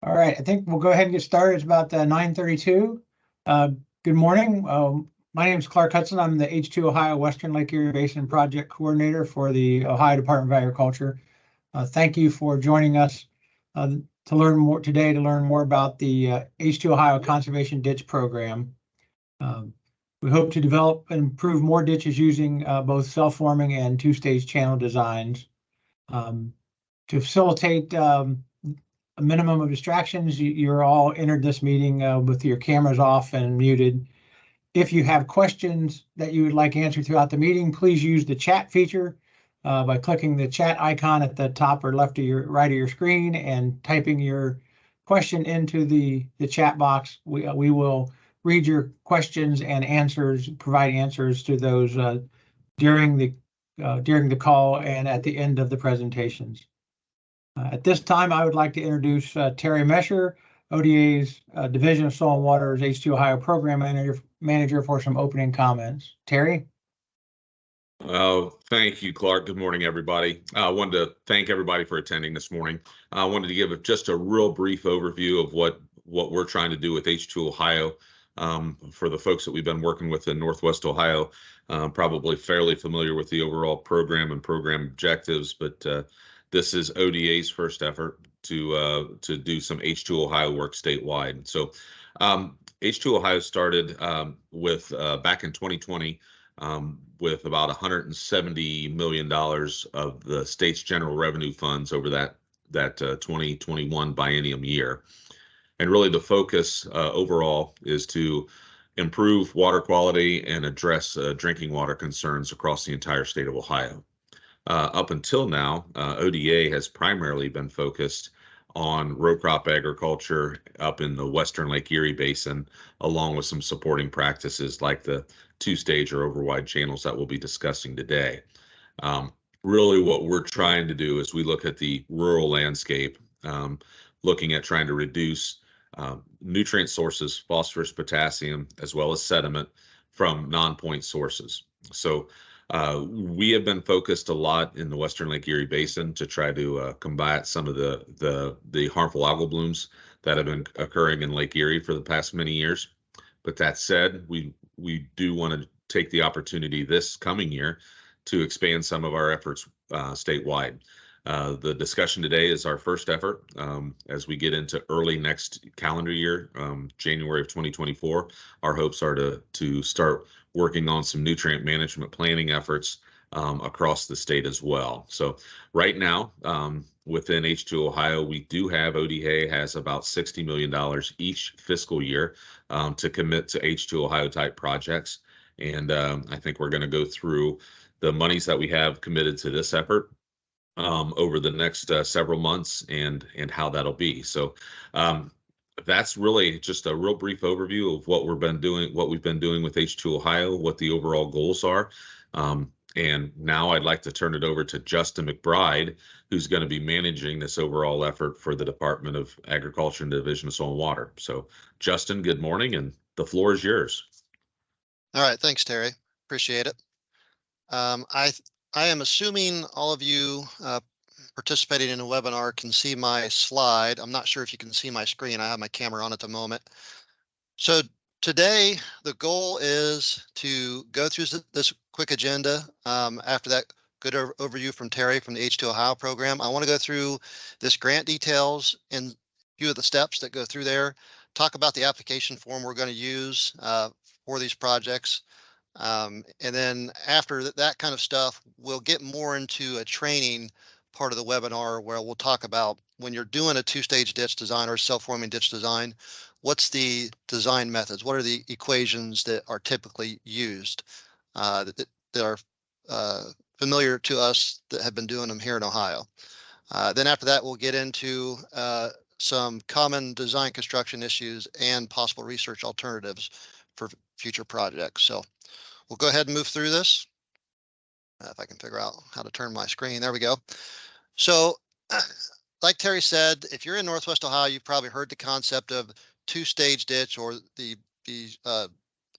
All right, I think we'll go ahead and get started. It's about 9:32. Good morning. My name is Clark Hudson. I'm the H2Ohio Western Lake Erie Basin Project Coordinator for the Ohio Department of Agriculture. Thank you for joining us to learn more today about the H2Ohio Conservation Ditch Program. We hope to develop and improve more ditches using both self-forming and two-stage channel designs. To facilitate a minimum of distractions, you're all entered this meeting with your cameras off and muted. If you have questions that you would like answered throughout the meeting, please use the chat feature by clicking the chat icon at the top or left of right of your screen and typing your question into the chat box. We will read your questions and provide answers to those during the call and at the end of the presentations. At this time, I would like to introduce Terry Mesher, ODA's Division of Soil and Water's H2Ohio Program Manager for some opening comments. Terry? Thank you, Clark. Good morning, everybody. I wanted to thank everybody for attending this morning. I wanted to give just a real brief overview of what we're trying to do with H2Ohio. For the folks that we've been working with in Northwest Ohio, probably fairly familiar with the overall program and program objectives, but this is ODA's first effort to do some H2Ohio work statewide. So H2Ohio started with back in 2020 with about $170 million of the state's general revenue funds over that 2021 biennium year. And really the focus overall is to improve water quality and address drinking water concerns across the entire state of Ohio. Up until now, ODA has primarily been focused on row crop agriculture up in the Western Lake Erie Basin, along with some supporting practices like the two-stage or overwide channels that we'll be discussing today. Really what we're trying to do is we look at the rural landscape, looking at trying to reduce nutrient sources, phosphorus, potassium, as well as sediment from non-point sources. So we have been focused a lot in the Western Lake Erie Basin to try to combat some of the harmful algal blooms that have been occurring in Lake Erie for the past many years. But that said, we do want to take the opportunity this coming year to expand some of our efforts statewide. The discussion today is our first effort. As we get into early next calendar year, January of 2024, our hopes are to start working on some nutrient management planning efforts across the state as well. So right now, within H2Ohio, we do have, ODA has about $60 million each fiscal year to commit to H2Ohio type projects. And I think we're going to go through the monies that we have committed to this effort over the next several months and how that'll be. So that's really just a real brief overview of what we've been doing with H2Ohio, what the overall goals are. And now I'd like to turn it over to Justin McBride, who's going to be managing this overall effort for the Department of Agriculture and Division of Soil and Water. So Justin, good morning, and the floor is yours. All right, thanks, Terry. Appreciate it. I am assuming all of you participating in the webinar can see my slide. I'm not sure if you can see my screen. I have my camera on at the moment. So today, the goal is to go through this quick agenda. After that good overview from Terry from the H2Ohio program, I want to go through this grant details and a few of the steps that go through there, talk about the application form we're going to use for these projects. And then after that kind of stuff, we'll get more into a training part of the webinar where we'll talk about when you're doing a two-stage ditch design or self-forming ditch design, what's the design methods? What are the equations that are typically used that are familiar to us that have been doing them here in Ohio? Then after that, we'll get into some common design construction issues and possible research alternatives for future projects. So we'll go ahead and move through this. If I can figure out how to turn my screen. There we go. So like Terry said, if you're in Northwest Ohio, you've probably heard the concept of two-stage ditch, or a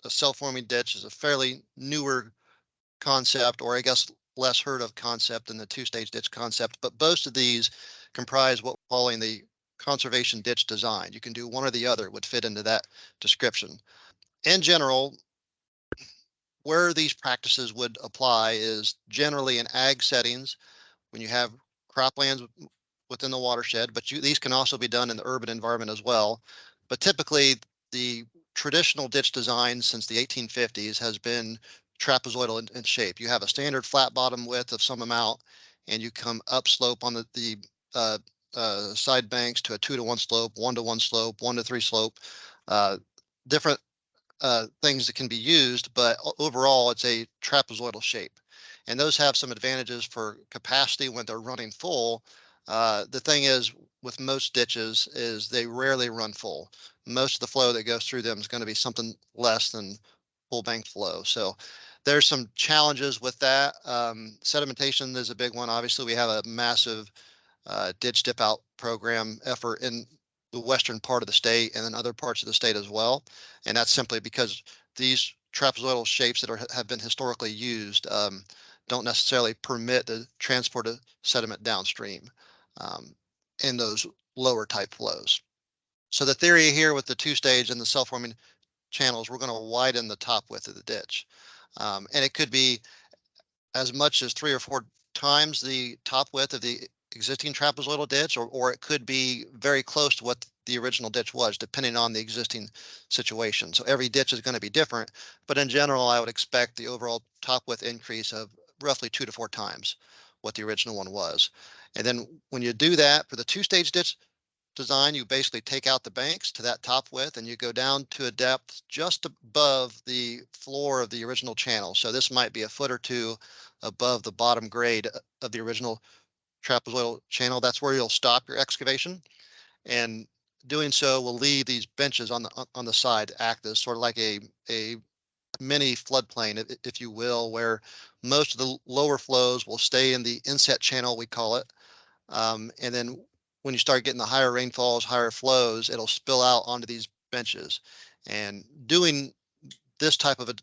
self-forming ditch is a fairly newer concept, or I guess less heard of concept than the two-stage ditch concept. But both of these comprise what we're calling the conservation ditch design. You can do one or the other would fit into that description. In general, where these practices would apply is generally in ag settings when you have croplands within the watershed, but these can also be done in the urban environment as well. But typically, the traditional ditch design since the 1850s has been trapezoidal in shape. You have a standard flat bottom width of some amount, and you come upslope on the side banks to a 2-to-1 slope, 1-to-1 slope, 1-to-3 slope. Different things that can be used, but overall it's a trapezoidal shape. And those have some advantages for capacity when they're running full. The thing is with most ditches is they rarely run full. Most of the flow that goes through them is going to be something less than full bank flow. So there's some challenges with that. Sedimentation is a big one. Obviously, we have a massive ditch dip out program effort in the western part of the state and then other parts of the state as well. And that's simply because these trapezoidal shapes that have been historically used don't necessarily permit the transport of sediment downstream in those lower type flows. So the theory here with the two-stage and the self-forming channels, we're going to widen the top width of the ditch. And it could be as much as 3 or 4 times the top width of the existing trapezoidal ditch, or it could be very close to what the original ditch was, depending on the existing situation. So every ditch is going to be different, but in general, I would expect the overall top width increase of roughly 2 to 4 times what the original one was. And then when you do that for the two-stage ditch design, you basically take out the banks to that top width and you go down to a depth just above the floor of the original channel. So this might be a foot or two above the bottom grade of the original trapezoidal channel. That's where you'll stop your excavation, and doing so will leave these benches on the side to act as sort of like a mini floodplain, if you will, where most of the lower flows will stay in the inset channel, we call it, and then when you start getting the higher rainfalls, higher flows, it'll spill out onto these benches. And doing this type of a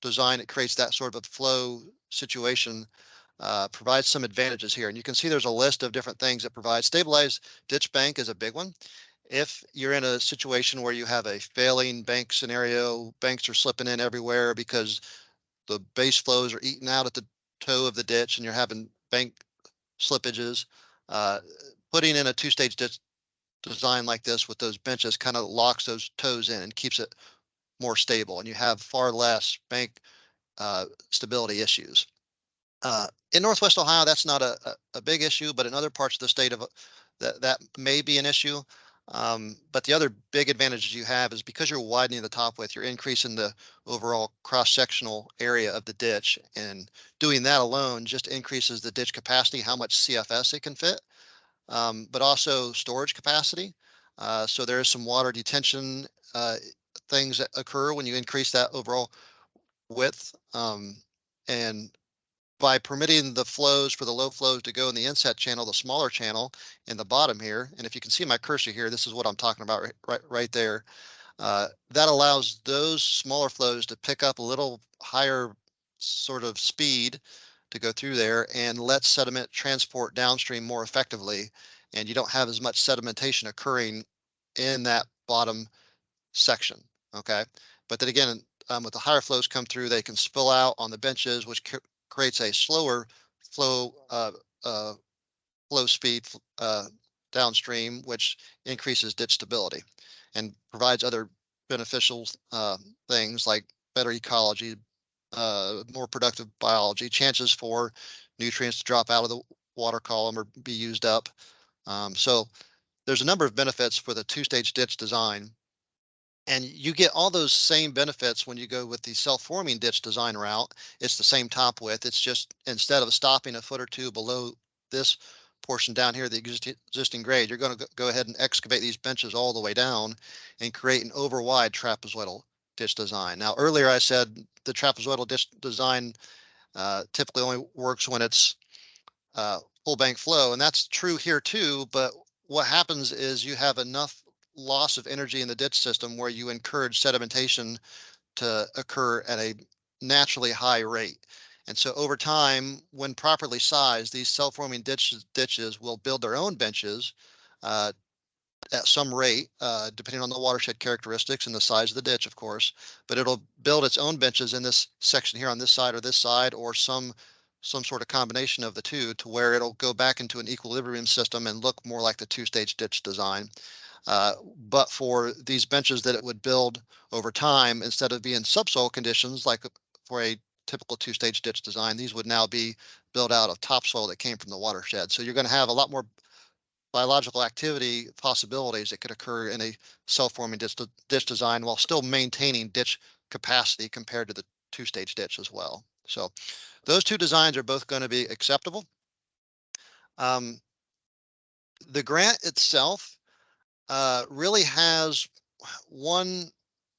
design, it creates that sort of a flow situation, provides some advantages here. And you can see there's a list of different things that provide. Stabilized ditch bank is a big one. If you're in a situation where you have a failing bank scenario, banks are slipping in everywhere because the base flows are eaten out at the toe of the ditch and you're having bank slippages, putting in a two-stage ditch design like this with those benches kind of locks those toes in and keeps it more stable, and you have far less bank stability issues. In Northwest Ohio, that's not a big issue, but in other parts of the state that may be an issue. But the other big advantages you have is because you're widening the top width, you're increasing the overall cross-sectional area of the ditch, and doing that alone just increases the ditch capacity, how much CFS it can fit, but also storage capacity. So there is some water detention things that occur when you increase that overall width. And by permitting the flows for the low flows to go in the inset channel, the smaller channel in the bottom here, and if you can see my cursor here, this is what I'm talking about right there. That allows those smaller flows to pick up a little higher sort of speed to go through there and let sediment transport downstream more effectively. And you don't have as much sedimentation occurring in that bottom section. Okay. But then again, with the higher flows come through, they can spill out on the benches, which creates a slower flow speed downstream, which increases ditch stability and provides other beneficial things like better ecology, more productive biology, chances for nutrients to drop out of the water column or be used up. So there's a number of benefits for the two-stage ditch design. And you get all those same benefits when you go with the self-forming ditch design route. It's the same top width. It's just instead of stopping a foot or two below this portion down here, the existing grade, you're going to go ahead and excavate these benches all the way down and create an over-wide trapezoidal ditch design. Now, earlier I said the trapezoidal ditch design typically only works when it's full bank flow, and that's true here too. But what happens is you have enough loss of energy in the ditch system where you encourage sedimentation to occur at a naturally high rate. And so over time, when properly sized, these self-forming ditches will build their own benches at some rate, depending on the watershed characteristics and the size of the ditch, of course, but it'll build its own benches in this section here on this side, or some sort of combination of the two, to where it'll go back into an equilibrium system and look more like the two-stage ditch design. But for these benches that it would build over time, instead of being subsoil conditions like for a typical two-stage ditch design, these would now be built out of topsoil that came from the watershed. So you're going to have a lot more biological activity possibilities that could occur in a self-forming ditch design while still maintaining ditch capacity compared to the two-stage ditch as well. So those two designs are both going to be acceptable. The grant itself really has one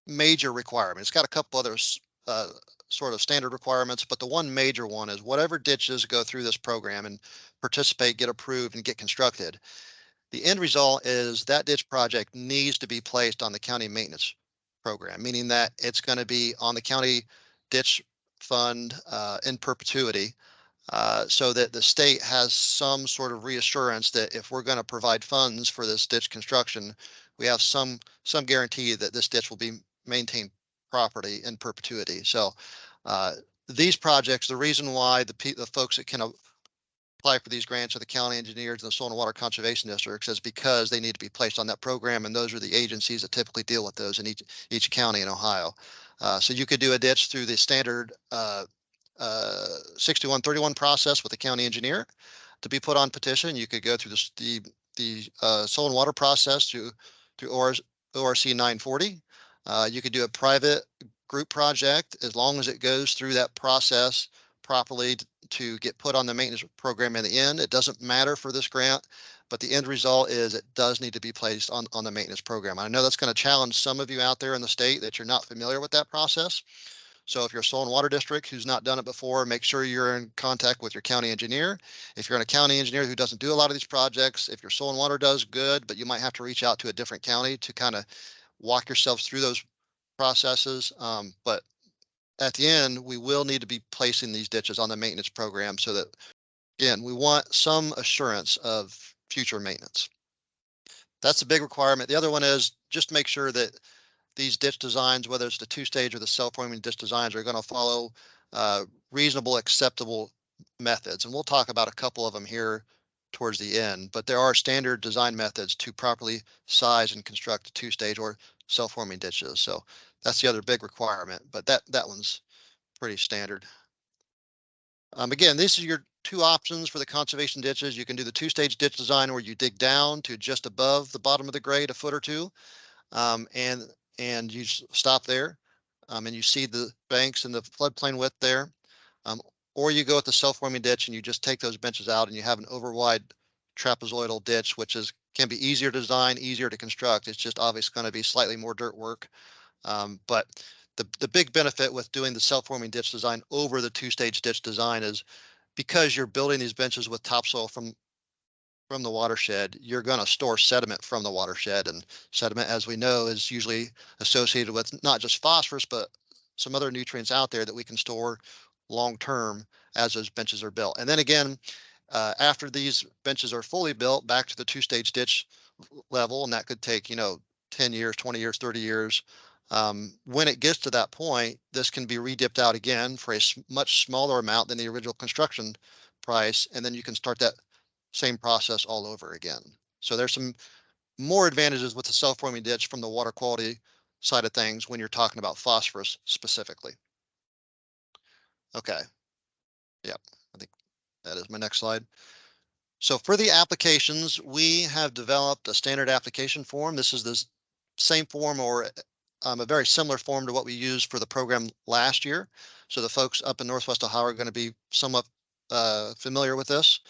major requirement. It's got a couple others sort of standard requirements, but the one major one is whatever ditches go through this program and participate, get approved, and get constructed, the end result is that ditch project needs to be placed on the county maintenance program, meaning that it's going to be on the county ditch fund in perpetuity, so that the state has some sort of reassurance that if we're going to provide funds for this ditch construction, we have some guarantee that this ditch will be maintained properly in perpetuity. So these projects, the reason why the folks that can apply for these grants are the county engineers and the soil and water conservation districts, is because they need to be placed on that program, and those are the agencies that typically deal with those in each county in Ohio. So you could do a ditch through the standard 6131 process with the county engineer to be put on petition. You could go through the soil and water process through ORC 940. You could do a private group project as long as it goes through that process properly to get put on the maintenance program in the end. It doesn't matter for this grant, but the end result is it does need to be placed on the maintenance program. I know that's going to challenge some of you out there in the state that you're not familiar with that process. So if you're a soil and water district who's not done it before, make sure you're in contact with your county engineer. If you're in a county engineer who doesn't do a lot of these projects, if your soil and water does, good, but you might have to reach out to a different county to kind of walk yourselves through those processes. But at the end, we will need to be placing these ditches on the maintenance program so that, again, we want some assurance of future maintenance. That's a big requirement. The other one is just make sure that these ditch designs, whether it's the two-stage or the self-forming ditch designs, are going to follow reasonable, acceptable methods. And we'll talk about a couple of them here towards the end, but there are standard design methods to properly size and construct a two-stage or self-forming ditches. So that's the other big requirement, but that one's pretty standard. Again, these are your two options for the conservation ditches. You can do the two-stage ditch design where you dig down to just above the bottom of the grade, a foot or two, and you stop there, and you see the banks and the floodplain width there. Or you go with the self-forming ditch and you just take those benches out and you have an overwide trapezoidal ditch, which can be easier to design, easier to construct. It's just obviously going to be slightly more dirt work. But the big benefit with doing the self-forming ditch design over the two-stage ditch design is because you're building these benches with topsoil from the watershed, you're going to store sediment from the watershed, and sediment, as we know, is usually associated with not just phosphorus, but some other nutrients out there that we can store long term as those benches are built. And then again, after these benches are fully built, back to the two-stage ditch level, and that could take 10 years, 20 years, 30 years. When it gets to that point, this can be redipped out again for a much smaller amount than the original construction price, and then you can start that same process all over again. So there's some more advantages with the self-forming ditch from the water quality side of things when you're talking about phosphorus specifically. Okay. Yep. I think that is my next slide. So for the applications, we have developed a standard application form. This is the same form or a very similar form to what we used for the program last year. So the folks up in Northwest Ohio are going to be somewhat familiar with this.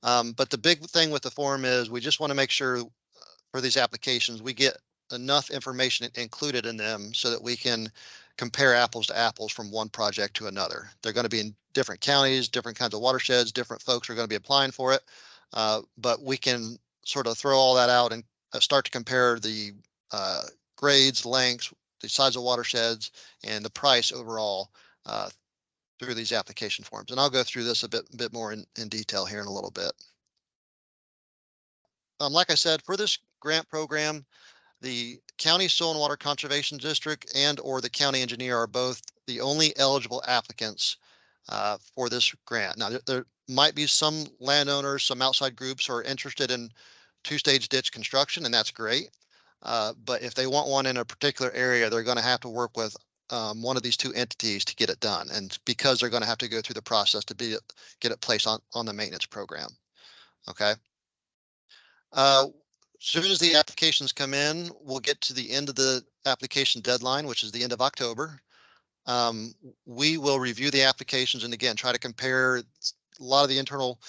But the big thing with the form is we just want to make sure for these applications, we get enough information included in them so that we can compare apples to apples from one project to another. They're going to be in different counties, different kinds of watersheds, different folks are going to be applying for it. But we can sort of throw all that out and start to compare the grades, lengths, the size of watersheds, and the price overall through these application forms. And I'll go through this a bit more in detail here in a little bit. Like I said, for this grant program, the County Soil and Water Conservation District and or the county engineer are both the only eligible applicants for this grant. Now, there might be some landowners, some outside groups who are interested in two-stage ditch construction, and that's great. But if they want one in a particular area, they're going to have to work with one of these two entities to get it done. And because they're going to have to go through the process to get it placed on the maintenance program. Okay. Soon as the applications come in, we'll get to the end of the application deadline, which is the end of October. We will review the applications and again, try to compare a lot of the internal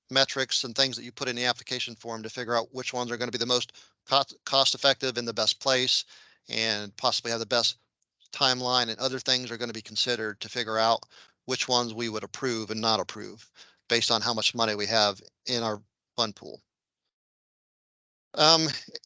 metrics and things that you put in the application form to figure out which ones are going to be the most cost effective in the best place and possibly have the best timeline, and other things are going to be considered to figure out which ones we would approve and not approve based on how much money we have in our fund pool.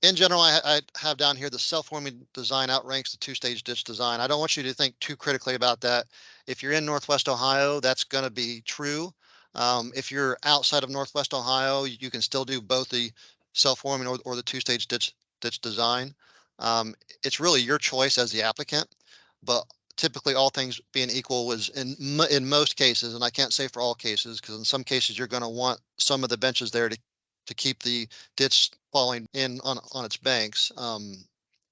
In general, I have down here the self-forming design outranks the two-stage ditch design. I don't want you to think too critically about that. If you're in Northwest Ohio, that's going to be true. If you're outside of Northwest Ohio, you can still do both the self-forming or the two-stage ditch design. It's really your choice as the applicant, but typically all things being equal was in most cases, and I can't say for all cases, because in some cases you're going to want some of the benches there to keep the ditch falling in on its banks.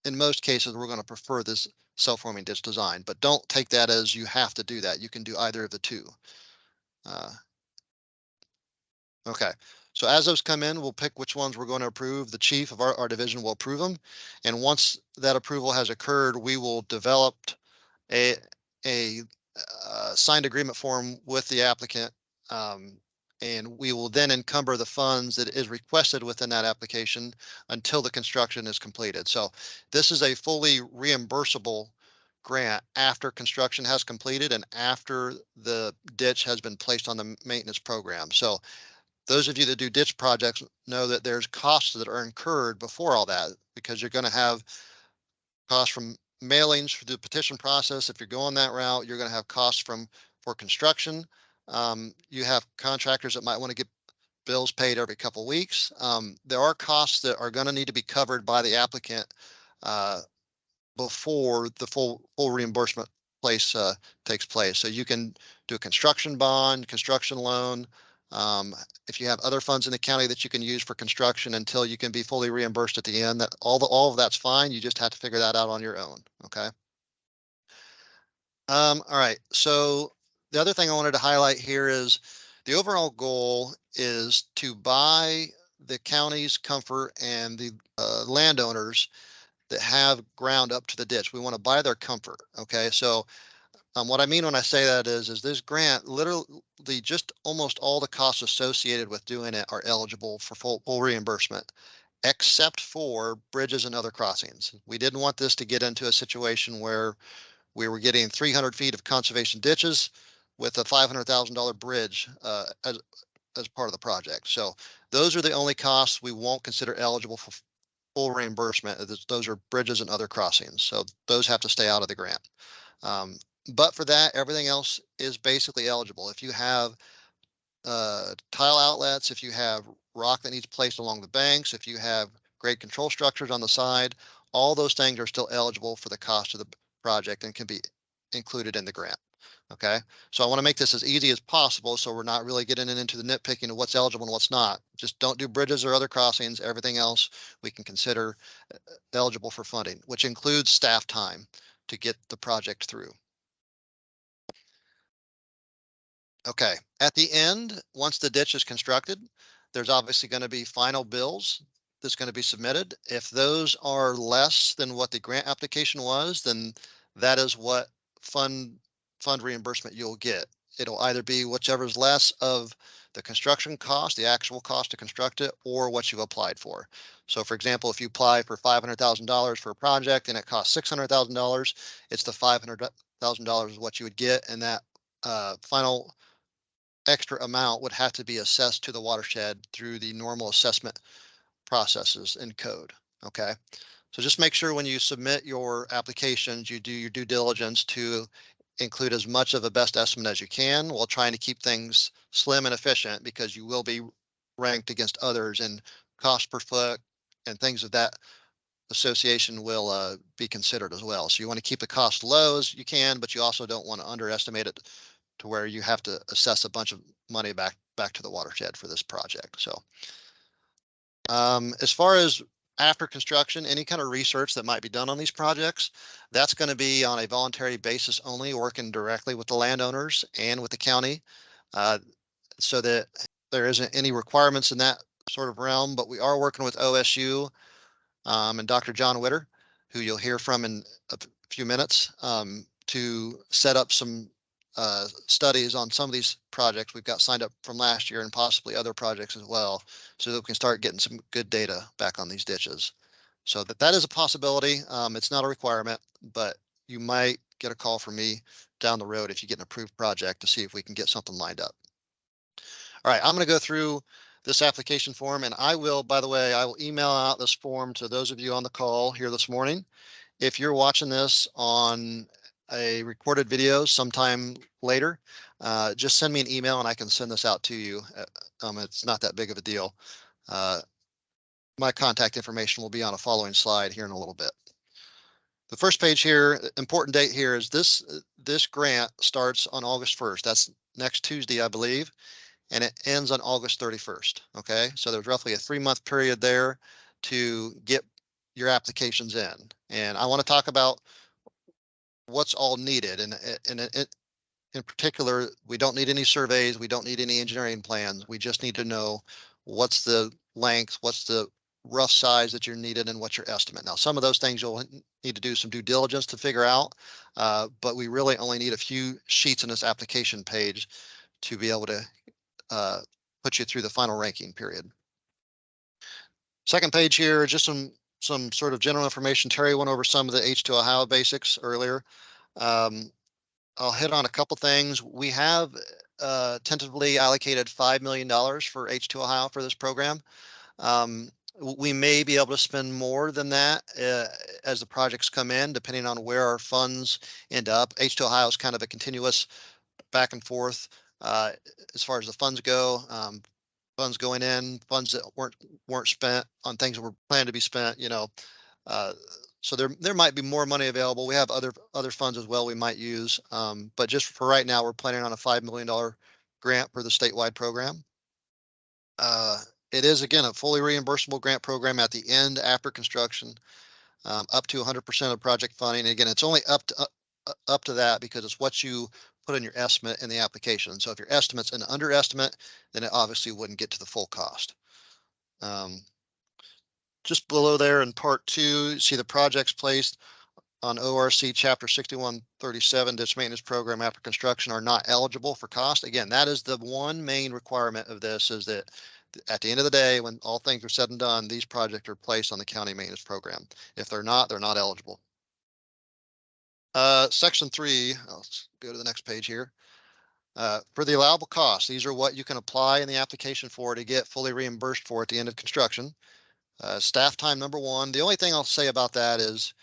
In most cases, we're going to prefer this self-forming ditch design, but don't take that as you have to do that. You can do either of the two. Okay, so as those come in, we'll pick which ones we're going to approve. The chief of our division will approve them. And once that approval has occurred, we will develop a signed agreement form with the applicant. And we will then encumber the funds that is requested within that application until the construction is completed. So this is a fully reimbursable grant after construction has completed and after the ditch has been placed on the maintenance program. So those of you that do ditch projects know that there's costs that are incurred before all that, because you're going to have costs from mailings for the petition process. If you're going that route, you're going to have costs for construction. You have contractors that might want to get bills paid every couple of weeks. There are costs that are going to need to be covered by the applicant before the full reimbursement takes place. So you can do a construction bond, construction loan. If you have other funds in the county that you can use for construction until you can be fully reimbursed at the end, that all of that's fine. You just have to figure that out on your own. Okay. All right. So the other thing I wanted to highlight here is the overall goal is to buy the county's comfort and the landowners that have ground up to the ditch. We want to buy their comfort. Okay. So what I mean when I say that is this grant, literally just almost all the costs associated with doing it are eligible for full reimbursement, except for bridges and other crossings. We didn't want this to get into a situation where we were getting 300 feet of conservation ditches with a $500,000 bridge as part of the project. So those are the only costs we won't consider eligible for full reimbursement. Those are bridges and other crossings. So those have to stay out of the grant. But for that, everything else is basically eligible. If you have tile outlets, if you have rock that needs placed along the banks, if you have grade control structures on the side, all those things are still eligible for the cost of the project and can be included in the grant. Okay, so I want to make this as easy as possible so we're not really getting into the nitpicking of what's eligible and what's not. Just don't do bridges or other crossings. Everything else we can consider eligible for funding, which includes staff time to get the project through. Okay, at the end, once the ditch is constructed, there's obviously going to be final bills that's going to be submitted. If those are less than what the grant application was, then that is what fund reimbursement you'll get. It'll either be whichever's less of the construction cost, the actual cost to construct it, or what you applied for. So for example, if you apply for $500,000 for a project and it costs $600,000, it's the $500,000 is what you would get, and that final extra amount would have to be assessed to the watershed through the normal assessment processes in code. Okay, so just make sure when you submit your applications, you do your due diligence to include as much of a best estimate as you can while trying to keep things slim and efficient, because you will be ranked against others in cost per foot, and things of that association will be considered as well. So you want to keep the cost low as you can, but you also don't want to underestimate it to where you have to assess a bunch of money back to the watershed for this project. So as far as after construction, any kind of research that might be done on these projects, that's going to be on a voluntary basis only, working directly with the landowners and with the county, so that there isn't any requirements in that sort of realm. But we are working with OSU and Dr. Jon Witter, who you'll hear from in a few minutes, to set up some studies on some of these projects we've got signed up from last year and possibly other projects as well, so that we can start getting some good data back on these ditches. So that is a possibility. It's not a requirement, but you might get a call from me down the road if you get an approved project to see if we can get something lined up. All right, I'm going to go through this application form, and I will, by the way, I will email out this form to those of you on the call here this morning. If you're watching this on a recorded video sometime later, just send me an email and I can send this out to you. It's not that big of a deal. My contact information will be on a following slide here in a little bit. The first page here, important date here is this grant starts on August 1st. That's next Tuesday, I believe, and it ends on August 31st. Okay, so there's roughly a 3-month period there to get your applications in. And I want to talk about what's all needed. And in particular, we don't need any surveys. We don't need any engineering plans. We just need to know what's the length, what's the rough size that you're needed, and what's your estimate. Now, some of those things you'll need to do some due diligence to figure out, but we really only need a few sheets in this application page to be able to put you through the final ranking period. Second page here, just some sort of general information. Terry went over some of the H2Ohio basics earlier. I'll hit on a couple things. We have tentatively allocated $5 million for H2Ohio for this program. We may be able to spend more than that as the projects come in, depending on where our funds end up. H2Ohio is kind of a continuous back and forth as far as the funds go. Funds going in, funds that weren't spent on things that were planned to be spent, so there might be more money available. We have other funds as well we might use, but just for right now, we're planning on a $5 million grant for the statewide program. It is, again, a fully reimbursable grant program at the end after construction, up to 100% of project funding. Again, it's only up to that because it's what you put in your estimate in the application. So if your estimate's an underestimate, then it obviously wouldn't get to the full cost. Just below there in part 2, you see the projects placed on ORC Chapter 6137 ditch maintenance program after construction are not eligible for cost. Again, that is the one main requirement of this, is that at the end of the day, when all things are said and done, these projects are placed on the county maintenance program. If they're not eligible. Section 3, let's go to the next page here. For the allowable costs, these are what you can apply in the application for to get fully reimbursed for at the end of construction. Staff time, number 1. The only thing I'll say about that is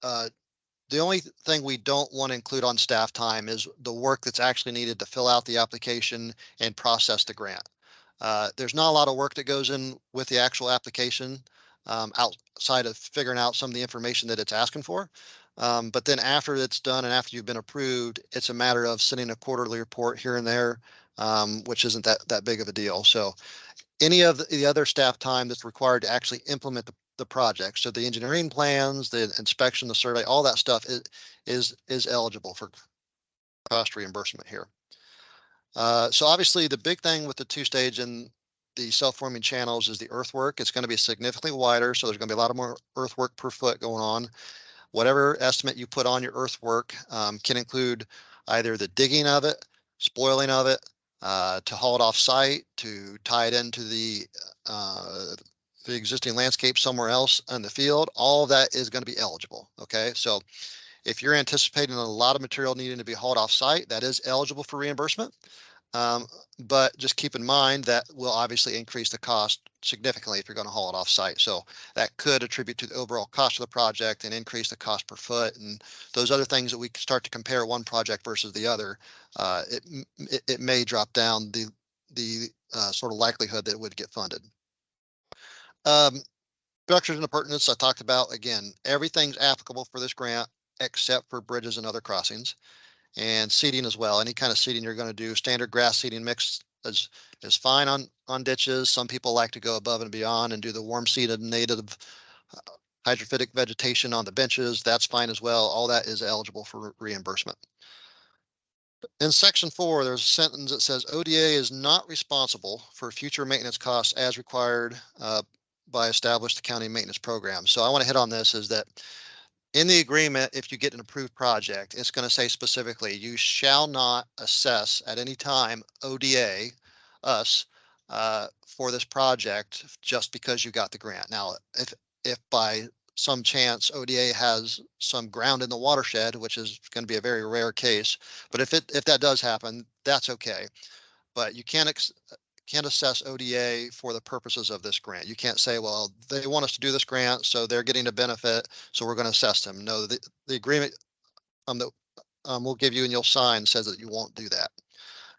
the only thing we don't want to include on staff time is the work that's actually needed to fill out the application and process the grant. There's not a lot of work that goes in with the actual application outside of figuring out some of the information that it's asking for. But then after it's done and after you've been approved, it's a matter of sending a quarterly report here and there, which isn't that big of a deal. So any of the other staff time that's required to actually implement the project, so the engineering plans, the inspection, the survey, all that stuff is eligible for cost reimbursement here. So obviously the big thing with the 2-stage and the self-forming channels is the earthwork. It's going to be significantly wider, so there's going to be a lot of more earthwork per foot going on. Whatever estimate you put on your earthwork can include either the digging of it, spoiling of it, to haul it off site, to tie it into the existing landscape somewhere else in the field. All of that is going to be eligible. Okay, so if you're anticipating a lot of material needing to be hauled off site, that is eligible for reimbursement. But just keep in mind that will obviously increase the cost significantly if you're going to haul it off site. So that could attribute to the overall cost of the project and increase the cost per foot, and those other things that we can start to compare one project versus the other. It may drop down the sort of likelihood that it would get funded. Structures and appurtenance I talked about. Again, everything's applicable for this grant except for bridges and other crossings, and seeding as well. Any kind of seeding you're going to do, standard grass seeding mix is fine on ditches. Some people like to go above and beyond and do the warm seeded native hydrophytic vegetation on the benches. That's fine as well. All that is eligible for reimbursement. In section 4, there's a sentence that says ODA is not responsible for future maintenance costs as required by established county maintenance program. So I want to hit on this is that in the agreement, if you get an approved project, it's going to say specifically, you shall not assess at any time ODA, us, for this project just because you got the grant. Now, if by some chance ODA has some ground in the watershed, which is going to be a very rare case, but if that does happen, that's okay. But you can't assess ODA for the purposes of this grant. You can't say, well, they want us to do this grant, so they're getting a benefit, so we're going to assess them. No, the agreement that we'll give you and you'll sign says that you won't do that.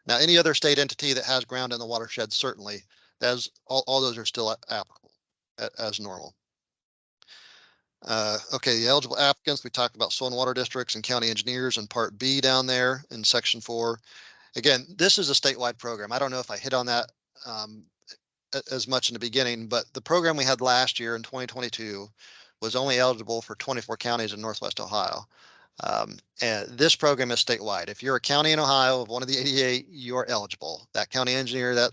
Now, any other state entity that has ground in the watershed, certainly, that's all those are still applicable as normal. Okay, the eligible applicants, we talked about soil and water districts and county engineers in part B down there in section 4. Again, this is a statewide program. I don't know if I hit on that as much in the beginning, but the program we had last year in 2022 was only eligible for 24 counties in Northwest Ohio. And this program is statewide. If you're a county in Ohio of one of the 88, you are eligible. That county engineer, that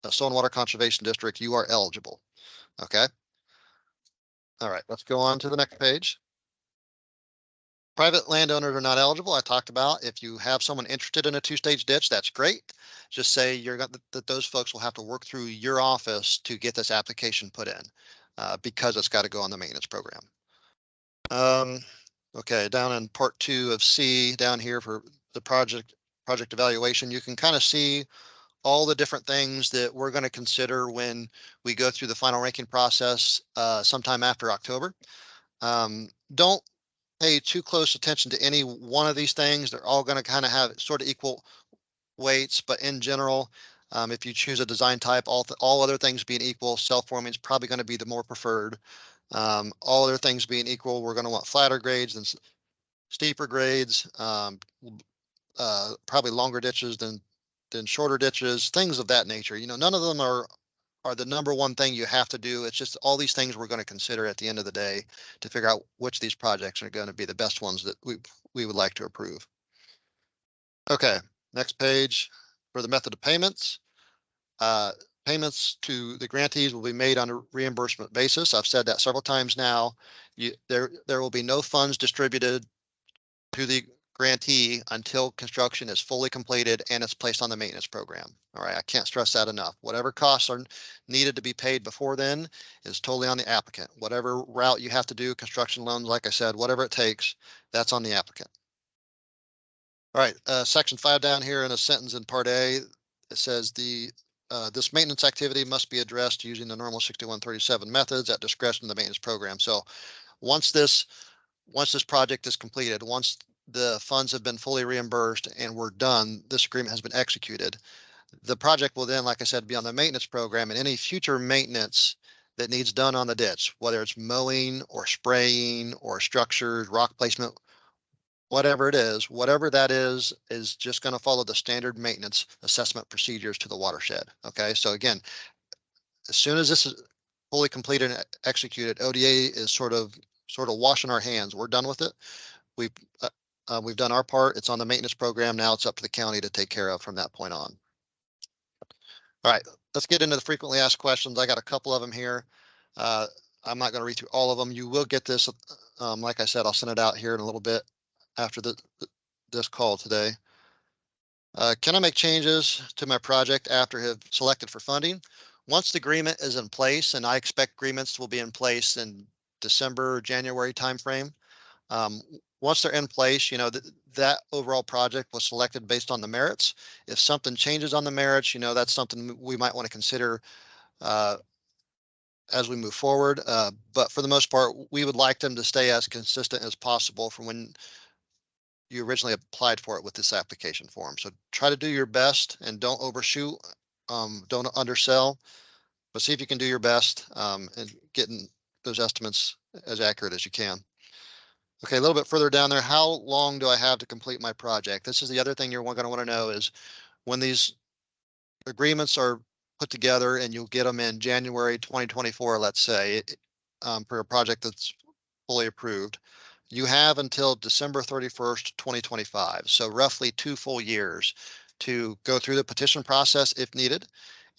soil and water conservation district, you are eligible. Okay. All right, let's go on to the next page. Private landowners are not eligible. I talked about if you have someone interested in a 2-stage ditch, that's great. Just say that those folks will have to work through your office to get this application put in because it's got to go on the maintenance program. Okay, down in part 2 of C down here for the project evaluation, you can kind of see all the different things that we're going to consider when we go through the final ranking process sometime after October. Don't pay too close attention to any one of these things. They're all going to kind of have sort of equal weights, but in general, if you choose a design type, all other things being equal, self-forming is probably going to be the more preferred. All other things being equal, we're going to want flatter grades than steeper grades, probably longer ditches than shorter ditches, things of that nature. None of them are the number one thing you have to do. It's just all these things we're going to consider at the end of the day to figure out which of these projects are going to be the best ones that we would like to approve. Okay, next page for the method of payments. Payments to the grantees will be made on a reimbursement basis. I've said that several times now. There will be no funds distributed to the grantee until construction is fully completed and it's placed on the maintenance program. All right, I can't stress that enough. Whatever costs are needed to be paid before then is totally on the applicant. Whatever route you have to do, construction loans, like I said, whatever it takes, that's on the applicant. All right, section 5 down here in a sentence in part A, it says this maintenance activity must be addressed using the normal 6137 methods at discretion of the maintenance program. So once this project is completed, once the funds have been fully reimbursed and we're done, this agreement has been executed, the project will then, like I said, be on the maintenance program, and any future maintenance that needs done on the ditch, whether it's mowing or spraying or structures, rock placement, whatever it is, whatever that is just going to follow the standard maintenance assessment procedures to the watershed. Okay, so again, as soon as this is fully completed and executed, ODA is sort of washing our hands. We're done with it. We've done our part. It's on the maintenance program. Now it's up to the county to take care of from that point on. All right, let's get into the frequently asked questions. I got a couple of them here. I'm not going to read through all of them. You will get this. Like I said, I'll send it out here in a little bit after this call today. Can I make changes to my project after have selected for funding? Once the agreement is in place, and I expect agreements will be in place in December, January timeframe. Once they're in place, that overall project was selected based on the merits. If something changes on the merits, that's something we might want to consider as we move forward. But for the most part, we would like them to stay as consistent as possible from when you originally applied for it with this application form. So try to do your best and don't overshoot, don't undersell, But see if you can do your best in getting those estimates as accurate as you can. Okay, a little bit further down there, how long do I have to complete my project? This is the other thing you're going to want to know is when these agreements are put together and you'll get them in January 2024, let's say, for a project that's fully approved, you have until December 31st, 2025. So roughly 2 full years to go through the petition process if needed